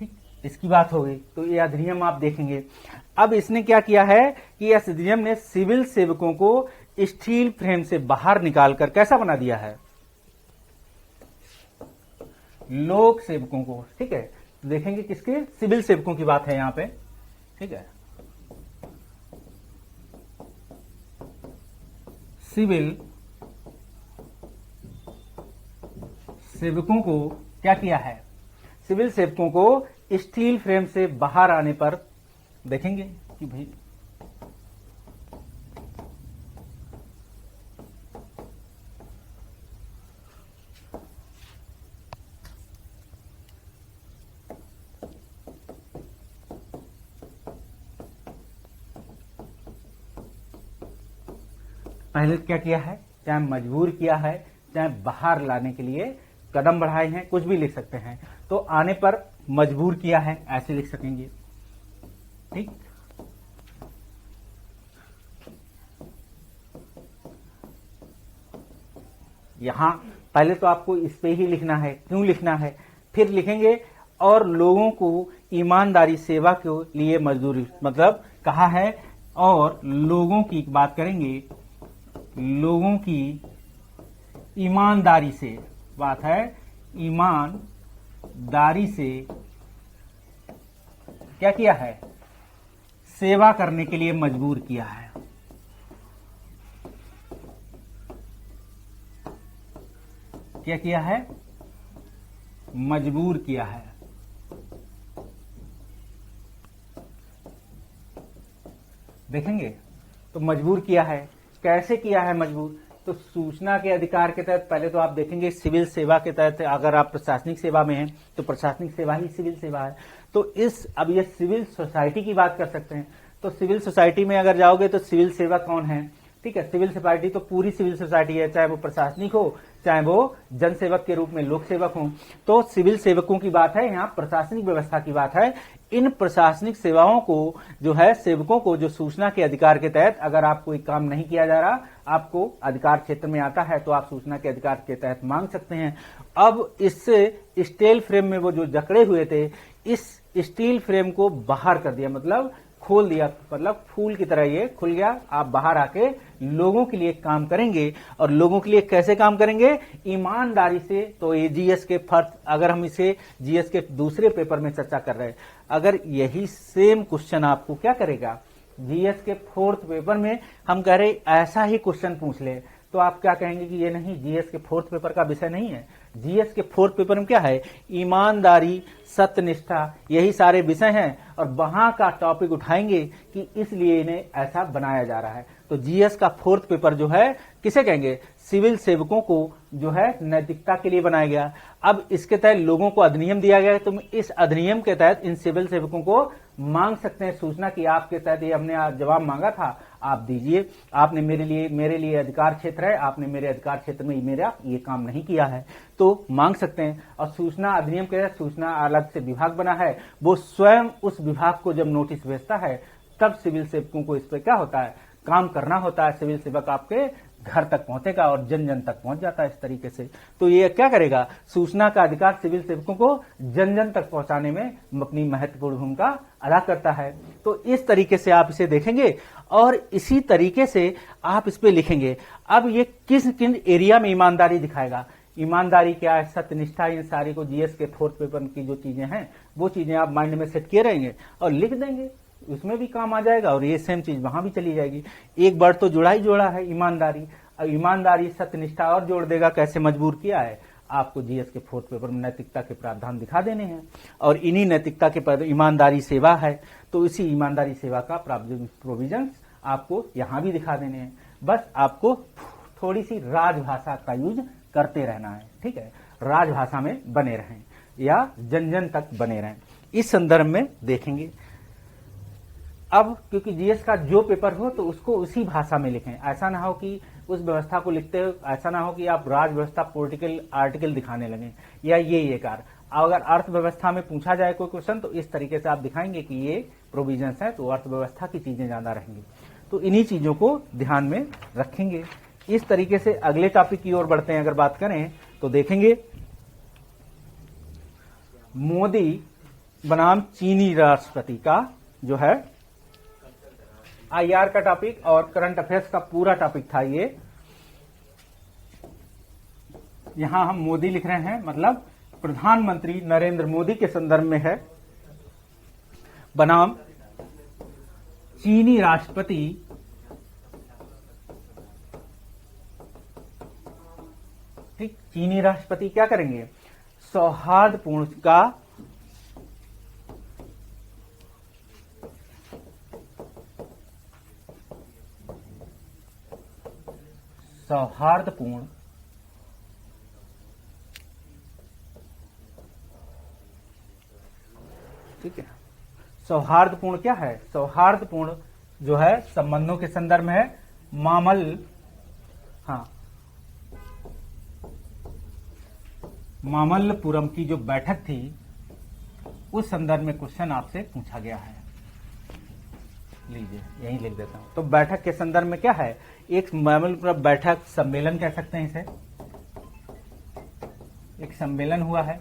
ठीक, इसकी बात हो गई। तो ये अधिनियम आप देखेंगे। अब इसने क्या किया है कि इस अधिनियम ने सिविल सेवकों को स्टील फ्रेम से बाहर निकालकर कैसा बना दिया है, लोक सेवकों को। ठीक है, देखेंगे किसके, सिविल सेवकों की बात है यहां पे। ठीक है, सिविल सेवकों को क्या किया है, सिविल सेवकों को स्टील फ्रेम से बाहर आने पर देखेंगे कि भाई पहले क्या किया है, चाहे मजबूर किया है, चाहे बाहर लाने के लिए कदम बढ़ाए हैं, कुछ भी लिख सकते हैं। तो आने पर मजबूर किया है ऐसे लिख सकेंगे। ठीक, यहां पहले तो आपको इस पे ही लिखना है, क्यों लिखना है, फिर लिखेंगे और लोगों को ईमानदारी सेवा के लिए मजदूरी, मतलब कहा है और लोगों की बात करेंगे, लोगों की ईमानदारी से बात है, ईमानदारी से क्या किया है, सेवा करने के लिए मजबूर किया है। क्या किया है, मजबूर किया है। देखेंगे तो मजबूर किया है, कैसे किया है मजबूर, तो सूचना के अधिकार के तहत। पहले तो आप देखेंगे सिविल सेवा के तहत, अगर आप प्रशासनिक सेवा में हैं तो प्रशासनिक सेवा ही सिविल सेवा है। तो अब ये सिविल सोसाइटी की बात कर सकते हैं। तो सिविल सोसाइटी में अगर जाओगे तो सिविल सेवा कौन है, ठीक है, सिविल सोसाइटी तो पूरी सिविल सोसाइटी है, चाहे वो प्रशासनिक हो, चाहे वो जन सेवक के रूप में लोक सेवक हो। तो सिविल सेवकों की बात है, यहाँ प्रशासनिक व्यवस्था की बात है। इन प्रशासनिक सेवाओं को जो है, सेवकों को जो सूचना के अधिकार के तहत, अगर आप कोई काम नहीं किया जा रहा, आपको अधिकार क्षेत्र में आता है तो आप सूचना के अधिकार के तहत मांग सकते हैं। अब इससे स्टील फ्रेम में वो जो जकड़े हुए थे, इस स्टील फ्रेम को बाहर कर दिया, मतलब खोल दिया, मतलब फूल की तरह ये खुल गया। आप बाहर आके लोगों के लिए काम करेंगे, और लोगों के लिए कैसे काम करेंगे? ईमानदारी से। तो ये जीएस के फर्स्ट, अगर हम इसे जीएस के दूसरे पेपर में चर्चा कर रहे हैं, अगर यही सेम क्वेश्चन आपको क्या करेगा जीएस के फोर्थ पेपर में, हम कह रहे ऐसा ही क्वेश्चन पूछ ले, तो आप क्या कहेंगे कि ये नहीं, जीएस के फोर्थ पेपर का विषय नहीं है। जीएस के फोर्थ पेपर में क्या है? ईमानदारी, सत्यनिष्ठा, यही सारे विषय हैं, और वहां का टॉपिक उठाएंगे कि इसलिए इन्हें ऐसा बनाया जा रहा है। तो जीएस का फोर्थ पेपर जो है किसे कहेंगे? सिविल सेवकों को जो है नैतिकता के लिए बनाया गया। अब इसके तहत लोगों को अधिनियम दिया गया है, तो इस अधिनियम के तहत इन सिविल सेवकों को मांग सकते हैं सूचना की आपके तहत ये हमने आज जवाब मांगा था, आप दीजिए। आपने मेरे लिए अधिकार क्षेत्र है, आपने मेरे अधिकार क्षेत्र में मेरा ये काम नहीं किया है, तो मांग सकते हैं। और सूचना अधिनियम के तहत सूचना अलग से विभाग बना है, वो स्वयं उस विभाग को जब नोटिस भेजता है तब सिविल सेवकों को इस पर क्या होता है? काम करना होता है। सिविल सेवक आपके घर तक पहुंचेगा और जन जन तक पहुंच जाता है इस तरीके से। तो ये क्या करेगा? सूचना का अधिकार सिविल सेवकों को जन जन तक पहुंचाने में अपनी महत्वपूर्ण भूमिका अदा करता है। तो इस तरीके से आप इसे देखेंगे और इसी तरीके से आप इस पे लिखेंगे। अब ये किस किन एरिया में ईमानदारी दिखाएगा? ईमानदारी क्या है, सत्यनिष्ठा, इन सारी को जीएस के फोर्थ पेपर की जो चीजें हैं वो चीजें आप माइंड में सेट किए रहेंगे और लिख देंगे, उसमें भी काम आ जाएगा और ये सेम चीज वहां भी चली जाएगी। एक बार तो जुड़ा ही जोड़ा है ईमानदारी। अब ईमानदारी, सत्यनिष्ठा और जोड़ देगा। कैसे मजबूर किया है? आपको जीएस के फोर्थ पेपर में नैतिकता के प्रावधान दिखा देने हैं, और इन्हीं नैतिकता के ईमानदारी सेवा है, तो इसी ईमानदारी सेवा का प्रोविजन आपको यहां भी दिखा देने हैं। बस आपको थोड़ी सी राजभाषा का यूज करते रहना है, ठीक है? राजभाषा में बने रहें या जन जन तक बने रहें। इस संदर्भ में देखेंगे। अब क्योंकि जीएस का जो पेपर हो तो उसको उसी भाषा में लिखें। ऐसा ना हो कि उस व्यवस्था को लिखते हो, ऐसा ना हो कि आप राज व्यवस्था पॉलिटिकल आर्टिकल दिखाने लगे या ये कार। अगर अर्थव्यवस्था में पूछा जाए कोई क्वेश्चन तो इस तरीके से आप दिखाएंगे कि ये प्रोविजंस है, तो अर्थव्यवस्था की चीजें ज्यादा रहेंगी। तो इन्हीं चीजों को ध्यान में रखेंगे। इस तरीके से अगले टॉपिक की ओर बढ़ते हैं। अगर बात करें तो देखेंगे मोदी बनाम चीनी राष्ट्रपति का जो है आईआर का टॉपिक और करंट अफेयर्स का पूरा टॉपिक था ये। यहां हम मोदी लिख रहे हैं, मतलब प्रधानमंत्री नरेंद्र मोदी के संदर्भ में है, बनाम चीनी राष्ट्रपति ठीक। चीनी राष्ट्रपति क्या करेंगे? सौहार्दपूर्ण का सौहार्दपूर्ण ठीक है। सौहार्दपूर्ण क्या है? सौहार्दपूर्ण जो है संबंधों के संदर्भ में है। मामल्लपुरम की जो बैठक थी उस संदर्भ में क्वेश्चन आपसे पूछा गया है। लीजिए यहीं लिख देता हूं। तो बैठक के संदर्भ में क्या है? एक मामल्लपुरम बैठक, सम्मेलन कह सकते हैं इसे, एक सम्मेलन हुआ है।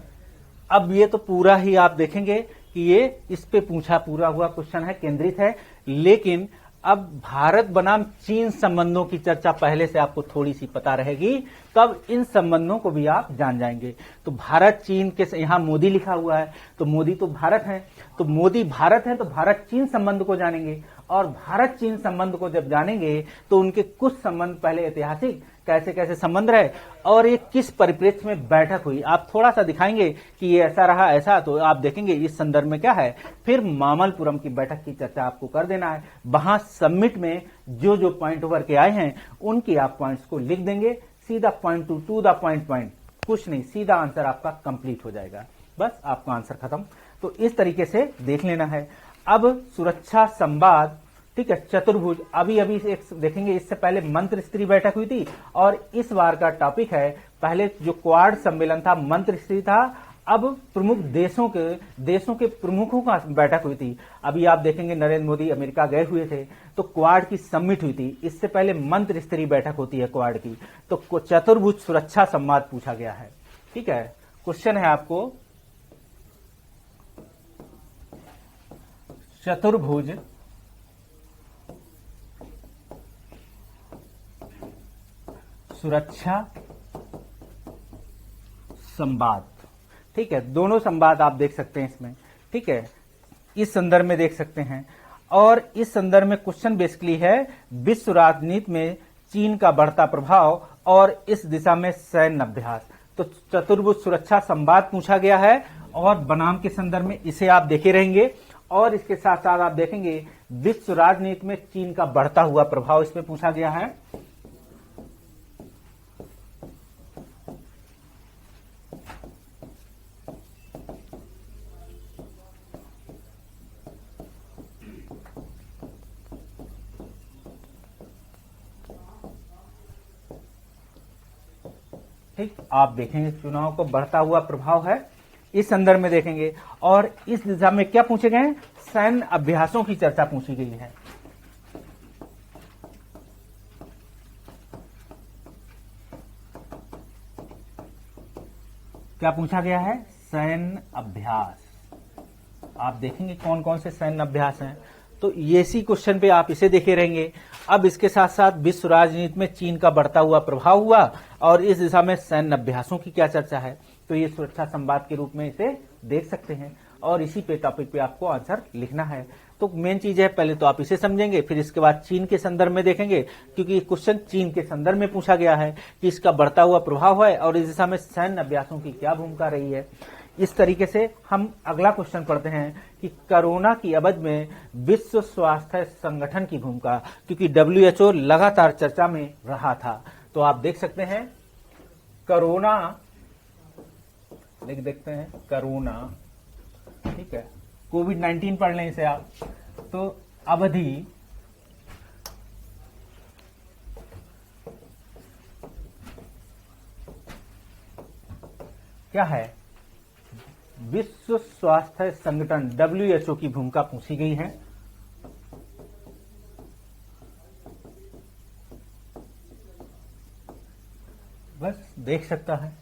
अब ये तो पूरा ही आप देखेंगे कि ये इस पे पूछा पूरा हुआ क्वेश्चन है, केंद्रित है। लेकिन अब भारत बनाम चीन संबंधों की चर्चा पहले से आपको थोड़ी सी पता रहेगी, तब इन संबंधों को भी आप जान जाएंगे। तो भारत चीन के, यहां मोदी लिखा हुआ है तो मोदी तो भारत है, तो मोदी भारत है तो भारत चीन संबंध को जानेंगे। और भारत चीन संबंध को जब जानेंगे तो उनके कुछ संबंध, पहले ऐतिहासिक कैसे कैसे संबंध रहे और ये किस परिप्रेक्ष्य में बैठक हुई, आप थोड़ा सा दिखाएंगे कि ये ऐसा रहा ऐसा, तो आप देखेंगे इस संदर्भ में क्या है। फिर मामल्लपुरम की बैठक की चर्चा आपको कर देना है। वहां समिट में जो जो पॉइंट उभर के आए हैं उनकी आप पॉइंट्स को लिख देंगे, सीधा पॉइंट टू द पॉइंट, कुछ नहीं, सीधा आंसर आपका कंप्लीट हो जाएगा। बस आपका आंसर खत्म। तो इस तरीके से देख लेना है। अब सुरक्षा संवाद, ठीक है, चतुर्भुज। अभी एक देखेंगे, इससे पहले मंत्र स्तरीय बैठक हुई थी और इस बार का टॉपिक है, पहले जो क्वाड सम्मेलन था मंत्र स्तरीय था, अब प्रमुख देशों के प्रमुखों का बैठक हुई थी। अभी आप देखेंगे नरेंद्र मोदी अमेरिका गए हुए थे तो क्वाड की समिट हुई थी। इससे पहले मंत्र स्तरीय बैठक होती है क्वाड की। तो चतुर्भुज सुरक्षा संवाद पूछा गया है, ठीक है। क्वेश्चन है आपको, चतुर्भुज सुरक्षा संवाद, ठीक है, दोनों संवाद आप देख सकते हैं इसमें, ठीक है, इस संदर्भ में देख सकते हैं। और इस संदर्भ में क्वेश्चन बेसिकली है विश्व राजनीति में चीन का बढ़ता प्रभाव और इस दिशा में सैन्य अभ्यास। तो चतुर्भुज सुरक्षा संवाद पूछा गया है और बनाम के संदर्भ में इसे आप देखे रहेंगे। और इसके साथ साथ आप देखेंगे विश्व राजनीति में चीन का बढ़ता हुआ प्रभाव इसमें पूछा गया है। ठीक, आप देखेंगे चुनाव को बढ़ता हुआ प्रभाव है इस संदर्भ में देखेंगे। और इस दिशा में क्या पूछे गए हैं, सैन्य अभ्यासों की चर्चा पूछी गई है। क्या पूछा गया है, सैन्य अभ्यास। आप देखेंगे कौन कौन से सैन्य अभ्यास हैं, तो ये इसी क्वेश्चन पे आप इसे देखे रहेंगे। अब इसके साथ साथ विश्व राजनीति में चीन का बढ़ता हुआ प्रभाव हुआ और इस दिशा में सैन्य अभ्यासों की क्या चर्चा है, तो ये सुरक्षा संवाद के रूप में इसे देख सकते हैं। और इसी पे टॉपिक पे आपको आंसर लिखना है। तो मेन चीज है, पहले तो आप इसे समझेंगे, फिर इसके बाद चीन के संदर्भ में देखेंगे, क्योंकि क्वेश्चन चीन के संदर्भ में पूछा गया है कि इसका बढ़ता हुआ प्रभाव है और इस दिशा में सैन्य अभ्यासों की क्या भूमिका रही है। इस तरीके से हम अगला क्वेश्चन पढ़ते हैं कि कोरोना की अवधि में विश्व स्वास्थ्य संगठन की भूमिका, क्योंकि WHO लगातार चर्चा में रहा था। तो आप देख सकते हैं कोरोना, लिख देखते हैं कोरोना, ठीक है, कोविड-19 पढ़ लें इसे आप। तो अवधि क्या है, विश्व स्वास्थ्य संगठन WHO की भूमिका पूछी गई है। बस देख सकता है।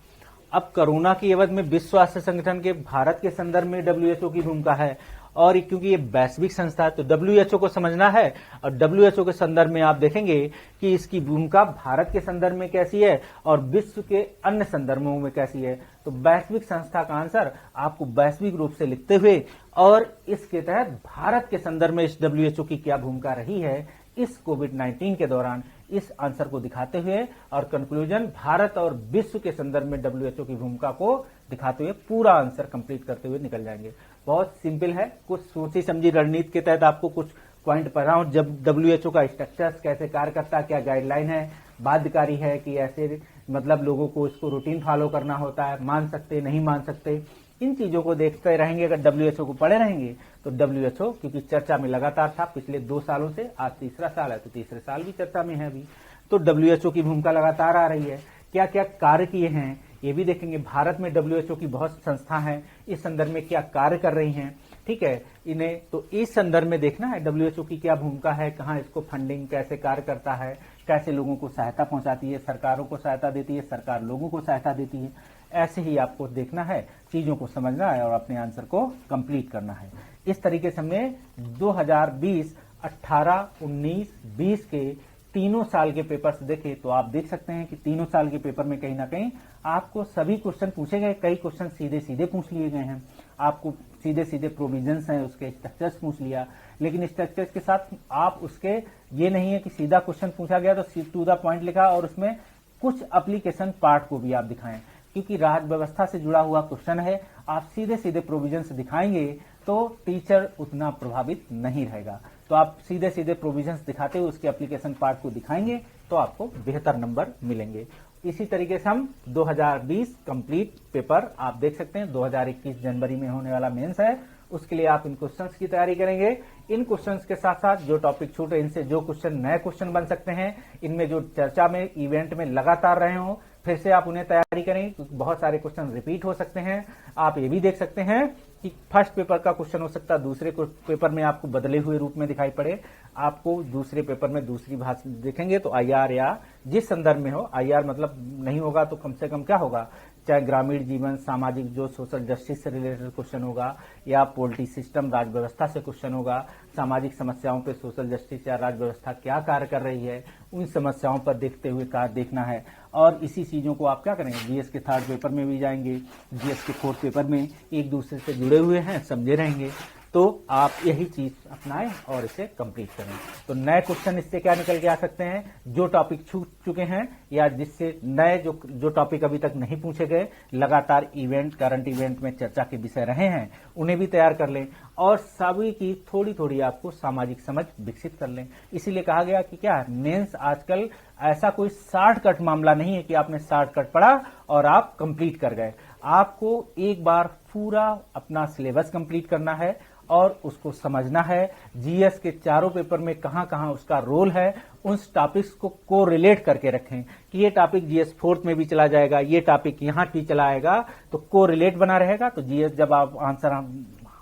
अब कोरोना की अवधि में विश्व स्वास्थ्य संगठन के भारत के संदर्भ में WHO की भूमिका है, और क्योंकि ये वैश्विक संस्था है तो WHO को समझना है। और WHO के संदर्भ में आप देखेंगे कि इसकी भूमिका भारत के संदर्भ में कैसी है और विश्व के अन्य संदर्भों में कैसी है। तो वैश्विक संस्था का आंसर आपको वैश्विक रूप से लिखते हुए और इसके तहत भारत के संदर्भ में इस WHO की क्या भूमिका रही है इस कोविड-19 के दौरान, इस आंसर को दिखाते हुए और कंक्लूजन भारत और विश्व के संदर्भ में WHO की भूमिका को दिखाते हुए पूरा आंसर कंप्लीट करते हुए निकल जाएंगे। बहुत सिंपल है, कुछ सोची समझी रणनीति के तहत आपको कुछ पॉइंट पढ़ रहा हूं। जब WHO का स्ट्रक्चर कैसे कार्य करता है, क्या गाइडलाइन है, बाध्यकारी है कि ऐसे मतलब लोगों को इसको रूटीन फॉलो करना होता है, मान सकते नहीं मान सकते, इन चीजों को देखते रहेंगे। अगर WHO को पढ़े रहेंगे तो WHO क्योंकि चर्चा में लगातार था पिछले 2 सालों से, आज तीसरा साल है तो तीसरे साल भी चर्चा में है अभी, तो WHO की भूमिका लगातार आ रही है। क्या क्या कार्य किए हैं ये भी देखेंगे। भारत में WHO की बहुत संस्था है, इस संदर्भ में क्या कार्य कर रही हैं, ठीक है, इन्हें तो इस संदर्भ में देखना है WHO की क्या भूमिका है, कहाँ इसको फंडिंग कैसे कार्य करता है, कैसे लोगों को सहायता पहुंचाती है, सरकारों को सहायता देती है, सरकार लोगों को सहायता देती है। ऐसे ही आपको देखना है, चीजों को समझना है और अपने आंसर को कंप्लीट करना है। इस तरीके से हमने 2020, 18, 19, 20 के तीनों साल के पेपर्स देखे। तो आप देख सकते हैं कि तीनों साल के पेपर में कहीं ना कहीं आपको सभी क्वेश्चन पूछे गए, कई क्वेश्चन सीधे सीधे पूछ लिए गए हैं। आपको सीधे सीधे प्रोविजंस हैं उसके स्ट्रक्चर्स पूछ लिया, लेकिन स्ट्रक्चर्स के साथ आप उसके ये नहीं है कि सीधा क्वेश्चन पूछा गया तो टू द पॉइंट लिखा और उसमें कुछ एप्लीकेशन पार्ट को भी आप दिखाएं, क्योंकि राज्य व्यवस्था से जुड़ा हुआ क्वेश्चन है। आप सीधे सीधे प्रोविजंस दिखाएंगे तो टीचर उतना प्रभावित नहीं रहेगा। तो आप सीधे सीधे प्रोविजंस दिखाते हुए उसके एप्लीकेशन पार्ट को दिखाएंगे तो आपको बेहतर नंबर मिलेंगे। इसी तरीके से हम 2020 कंप्लीट पेपर आप देख सकते हैं 2021 जनवरी में होने वाला मेंस है, उसके लिए आप इन क्वेश्चंस की तैयारी करेंगे। इन क्वेश्चंस के साथ साथ जो टॉपिक छूटे इनसे जो क्वेश्चन नए क्वेश्चन बन सकते हैं, इनमें जो चर्चा में इवेंट में लगातार रहे हो फिर से आप उन्हें तैयारी करें, क्योंकि बहुत सारे क्वेश्चन रिपीट हो सकते हैं। आप ये भी देख सकते हैं कि फर्स्ट पेपर का क्वेश्चन हो सकता है दूसरे पेपर में आपको बदले हुए रूप में दिखाई पड़े। आपको दूसरे पेपर में दूसरी भाषा देखेंगे तो IR या जिस संदर्भ में हो, IR मतलब नहीं होगा तो कम से कम क्या होगा चाहे ग्रामीण जीवन, सामाजिक जो सोशल जस्टिस से रिलेटेड क्वेश्चन होगा, या पॉलिटी सिस्टम, राज व्यवस्था से क्वेश्चन होगा, सामाजिक समस्याओं पे सोशल जस्टिस या राज व्यवस्था क्या कार्य कर रही है, उन समस्याओं पर देखते हुए कार्य देखना है। और इसी चीजों को आप क्या करेंगे, जीएस के थर्ड पेपर में भी जाएंगे, जीएस के फोर्थ पेपर में एक दूसरे से जुड़े हुए हैं, समझे रहेंगे, तो आप यही चीज अपनाएं और इसे कंप्लीट करें। तो नए क्वेश्चन इससे क्या निकल के आ सकते हैं, जो टॉपिक छूट चुके हैं या जिससे नए जो टॉपिक अभी तक नहीं पूछे गए, लगातार इवेंट, करंट इवेंट में चर्चा के विषय रहे हैं, उन्हें भी तैयार कर लें और सभी की थोड़ी थोड़ी आपको सामाजिक समझ विकसित कर लें। इसीलिए कहा गया कि क्या मेंस आजकल ऐसा कोई शॉर्टकट मामला नहीं है कि आपने शॉर्टकट पढ़ा और आप कंप्लीट कर गए। आपको एक बार पूरा अपना सिलेबस कंप्लीट करना है और उसको समझना है। जीएस के चारों पेपर में कहां कहां उसका रोल है, उन टॉपिक्स को कोरिलेट करके रखें कि ये टॉपिक जीएस फोर्थ में भी चला जाएगा, ये टॉपिक यहां भी चला आएगा, तो कोरिलेट बना रहेगा। तो जीएस जब आप आंसर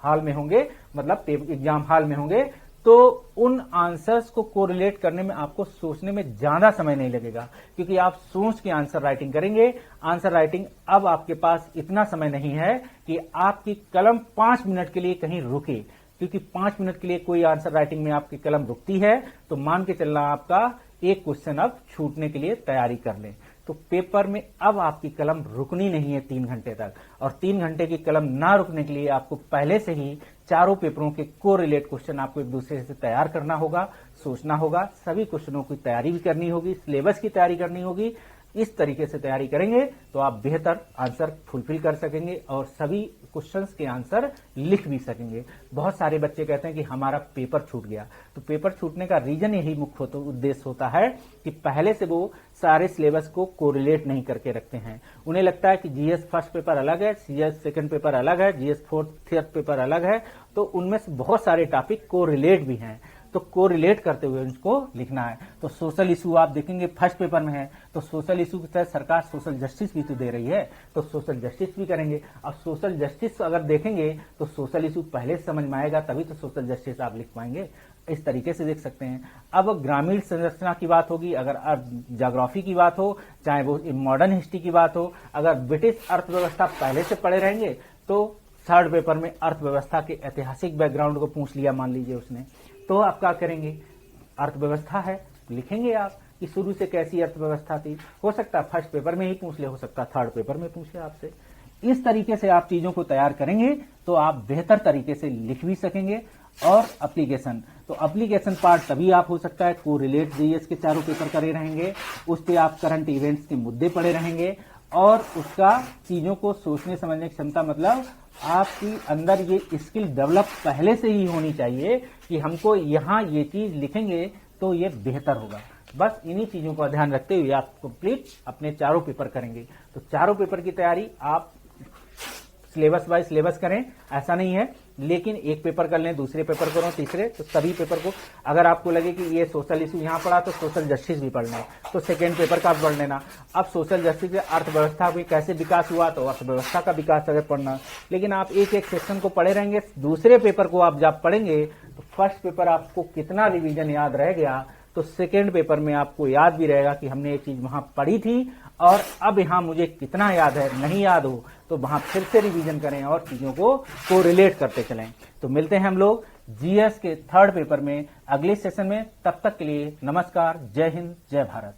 हाल में होंगे, मतलब एग्जाम हाल में होंगे, तो उन आंसर्स को कोरिलेट करने में आपको सोचने में ज्यादा समय नहीं लगेगा, क्योंकि आप सोच के आंसर राइटिंग करेंगे। आंसर राइटिंग अब आपके पास इतना समय नहीं है कि आपकी कलम 5 मिनट के लिए कहीं रुके, क्योंकि 5 मिनट के लिए कोई आंसर राइटिंग में आपकी कलम रुकती है तो मान के चलना आपका एक क्वेश्चन अब छूटने के लिए तैयारी कर लें। तो पेपर में अब आपकी कलम रुकनी नहीं है 3 घंटे तक, और 3 घंटे की कलम ना रुकने के लिए आपको पहले से ही चारों पेपरों के कोरिलेट क्वेश्चन आपको एक दूसरे से तैयार करना होगा, सोचना होगा, सभी क्वेश्चनों की तैयारी भी करनी होगी, सिलेबस की तैयारी करनी होगी। इस तरीके से तैयारी करेंगे तो आप बेहतर आंसर फुलफिल कर सकेंगे और सभी क्वेश्चंस के आंसर लिख भी सकेंगे। बहुत सारे बच्चे कहते हैं कि हमारा पेपर छूट गया, तो पेपर छूटने का रीजन यही मुख्य उद्देश्य होता है कि पहले से वो सारे सिलेबस को कोरिलेट नहीं करके रखते हैं। उन्हें लगता है कि जीएस फर्स्ट पेपर अलग है, जीएस सेकंड पेपर अलग है, जीएस फोर्थ थर्ड पेपर अलग है, तो उनमें से बहुत सारे टॉपिक कोरिलेट भी हैं, तो कोरिलेट करते हुए उसको लिखना है। तो सोशल इशू आप देखेंगे फर्स्ट पेपर में है, तो सोशल इशू के तहत सरकार सोशल जस्टिस भी तो दे रही है, तो सोशल जस्टिस भी करेंगे। अब सोशल जस्टिस अगर देखेंगे तो सोशल इशू पहले से समझ में आएगा, तभी तो सोशल जस्टिस आप लिख पाएंगे। इस तरीके से देख सकते हैं। अब ग्रामीण संरचना की बात होगी, अगर ज्योग्राफी की बात हो, चाहे वो मॉडर्न हिस्ट्री की बात हो, अगर ब्रिटिश अर्थव्यवस्था पहले से पढ़े रहेंगे तो थर्ड पेपर में अर्थव्यवस्था के ऐतिहासिक बैकग्राउंड को पूछ लिया मान लीजिए उसने, तो आप क्या करेंगे, अर्थव्यवस्था है लिखेंगे आप कि शुरू से कैसी अर्थव्यवस्था थी। हो सकता है फर्स्ट पेपर में ही पूछ ले, हो सकता है थर्ड पेपर में पूछ ले आपसे। इस तरीके से आप चीजों को तैयार करेंगे तो आप बेहतर तरीके से लिख भी सकेंगे। और एप्लीकेशन, तो एप्लीकेशन पार्ट तभी आप हो सकता है कोरिलेट जीएस के चारों पेपर करे रहेंगे, उस पे आप करंट इवेंट्स के मुद्दे पड़े रहेंगे और उसका चीजों को सोचने समझने की क्षमता, मतलब आपकी अंदर ये स्किल डेवलप पहले से ही होनी चाहिए कि हमको यहाँ ये चीज लिखेंगे तो ये बेहतर होगा। बस इन्हीं चीजों का ध्यान रखते हुए आप कंप्लीट अपने चारों पेपर करेंगे। तो चारों पेपर की तैयारी आप सिलेबस बाय सिलेबस करें, ऐसा नहीं है, लेकिन एक पेपर कर लें, दूसरे पेपर करो, तीसरे, तो सभी पेपर को, अगर आपको लगे कि ये सोशल इशू यहाँ पढ़ा तो सोशल जस्टिस भी पढ़ना है तो सेकेंड पेपर का पढ़ लेना। अब सोशल जस्टिस अर्थव्यवस्था भी कैसे विकास हुआ तो अर्थव्यवस्था का विकास अगर पढ़ना, लेकिन आप एक एक सेक्शन को पढ़े रहेंगे, दूसरे पेपर को आप जब पढ़ेंगे तो फर्स्ट पेपर आपको कितना रिवीजन याद रह गया तो सेकेंड पेपर में आपको याद भी रहेगा कि हमने ये चीज वहां पढ़ी थी और अब यहां मुझे कितना याद है। नहीं याद हो तो वहां फिर से रिवीजन करें और चीजों को कोरिलेट करते चलें। तो मिलते हैं हम लोग जीएस के थर्ड पेपर में अगले सेशन में, तब तक के लिए नमस्कार, जय हिंद, जय भारत।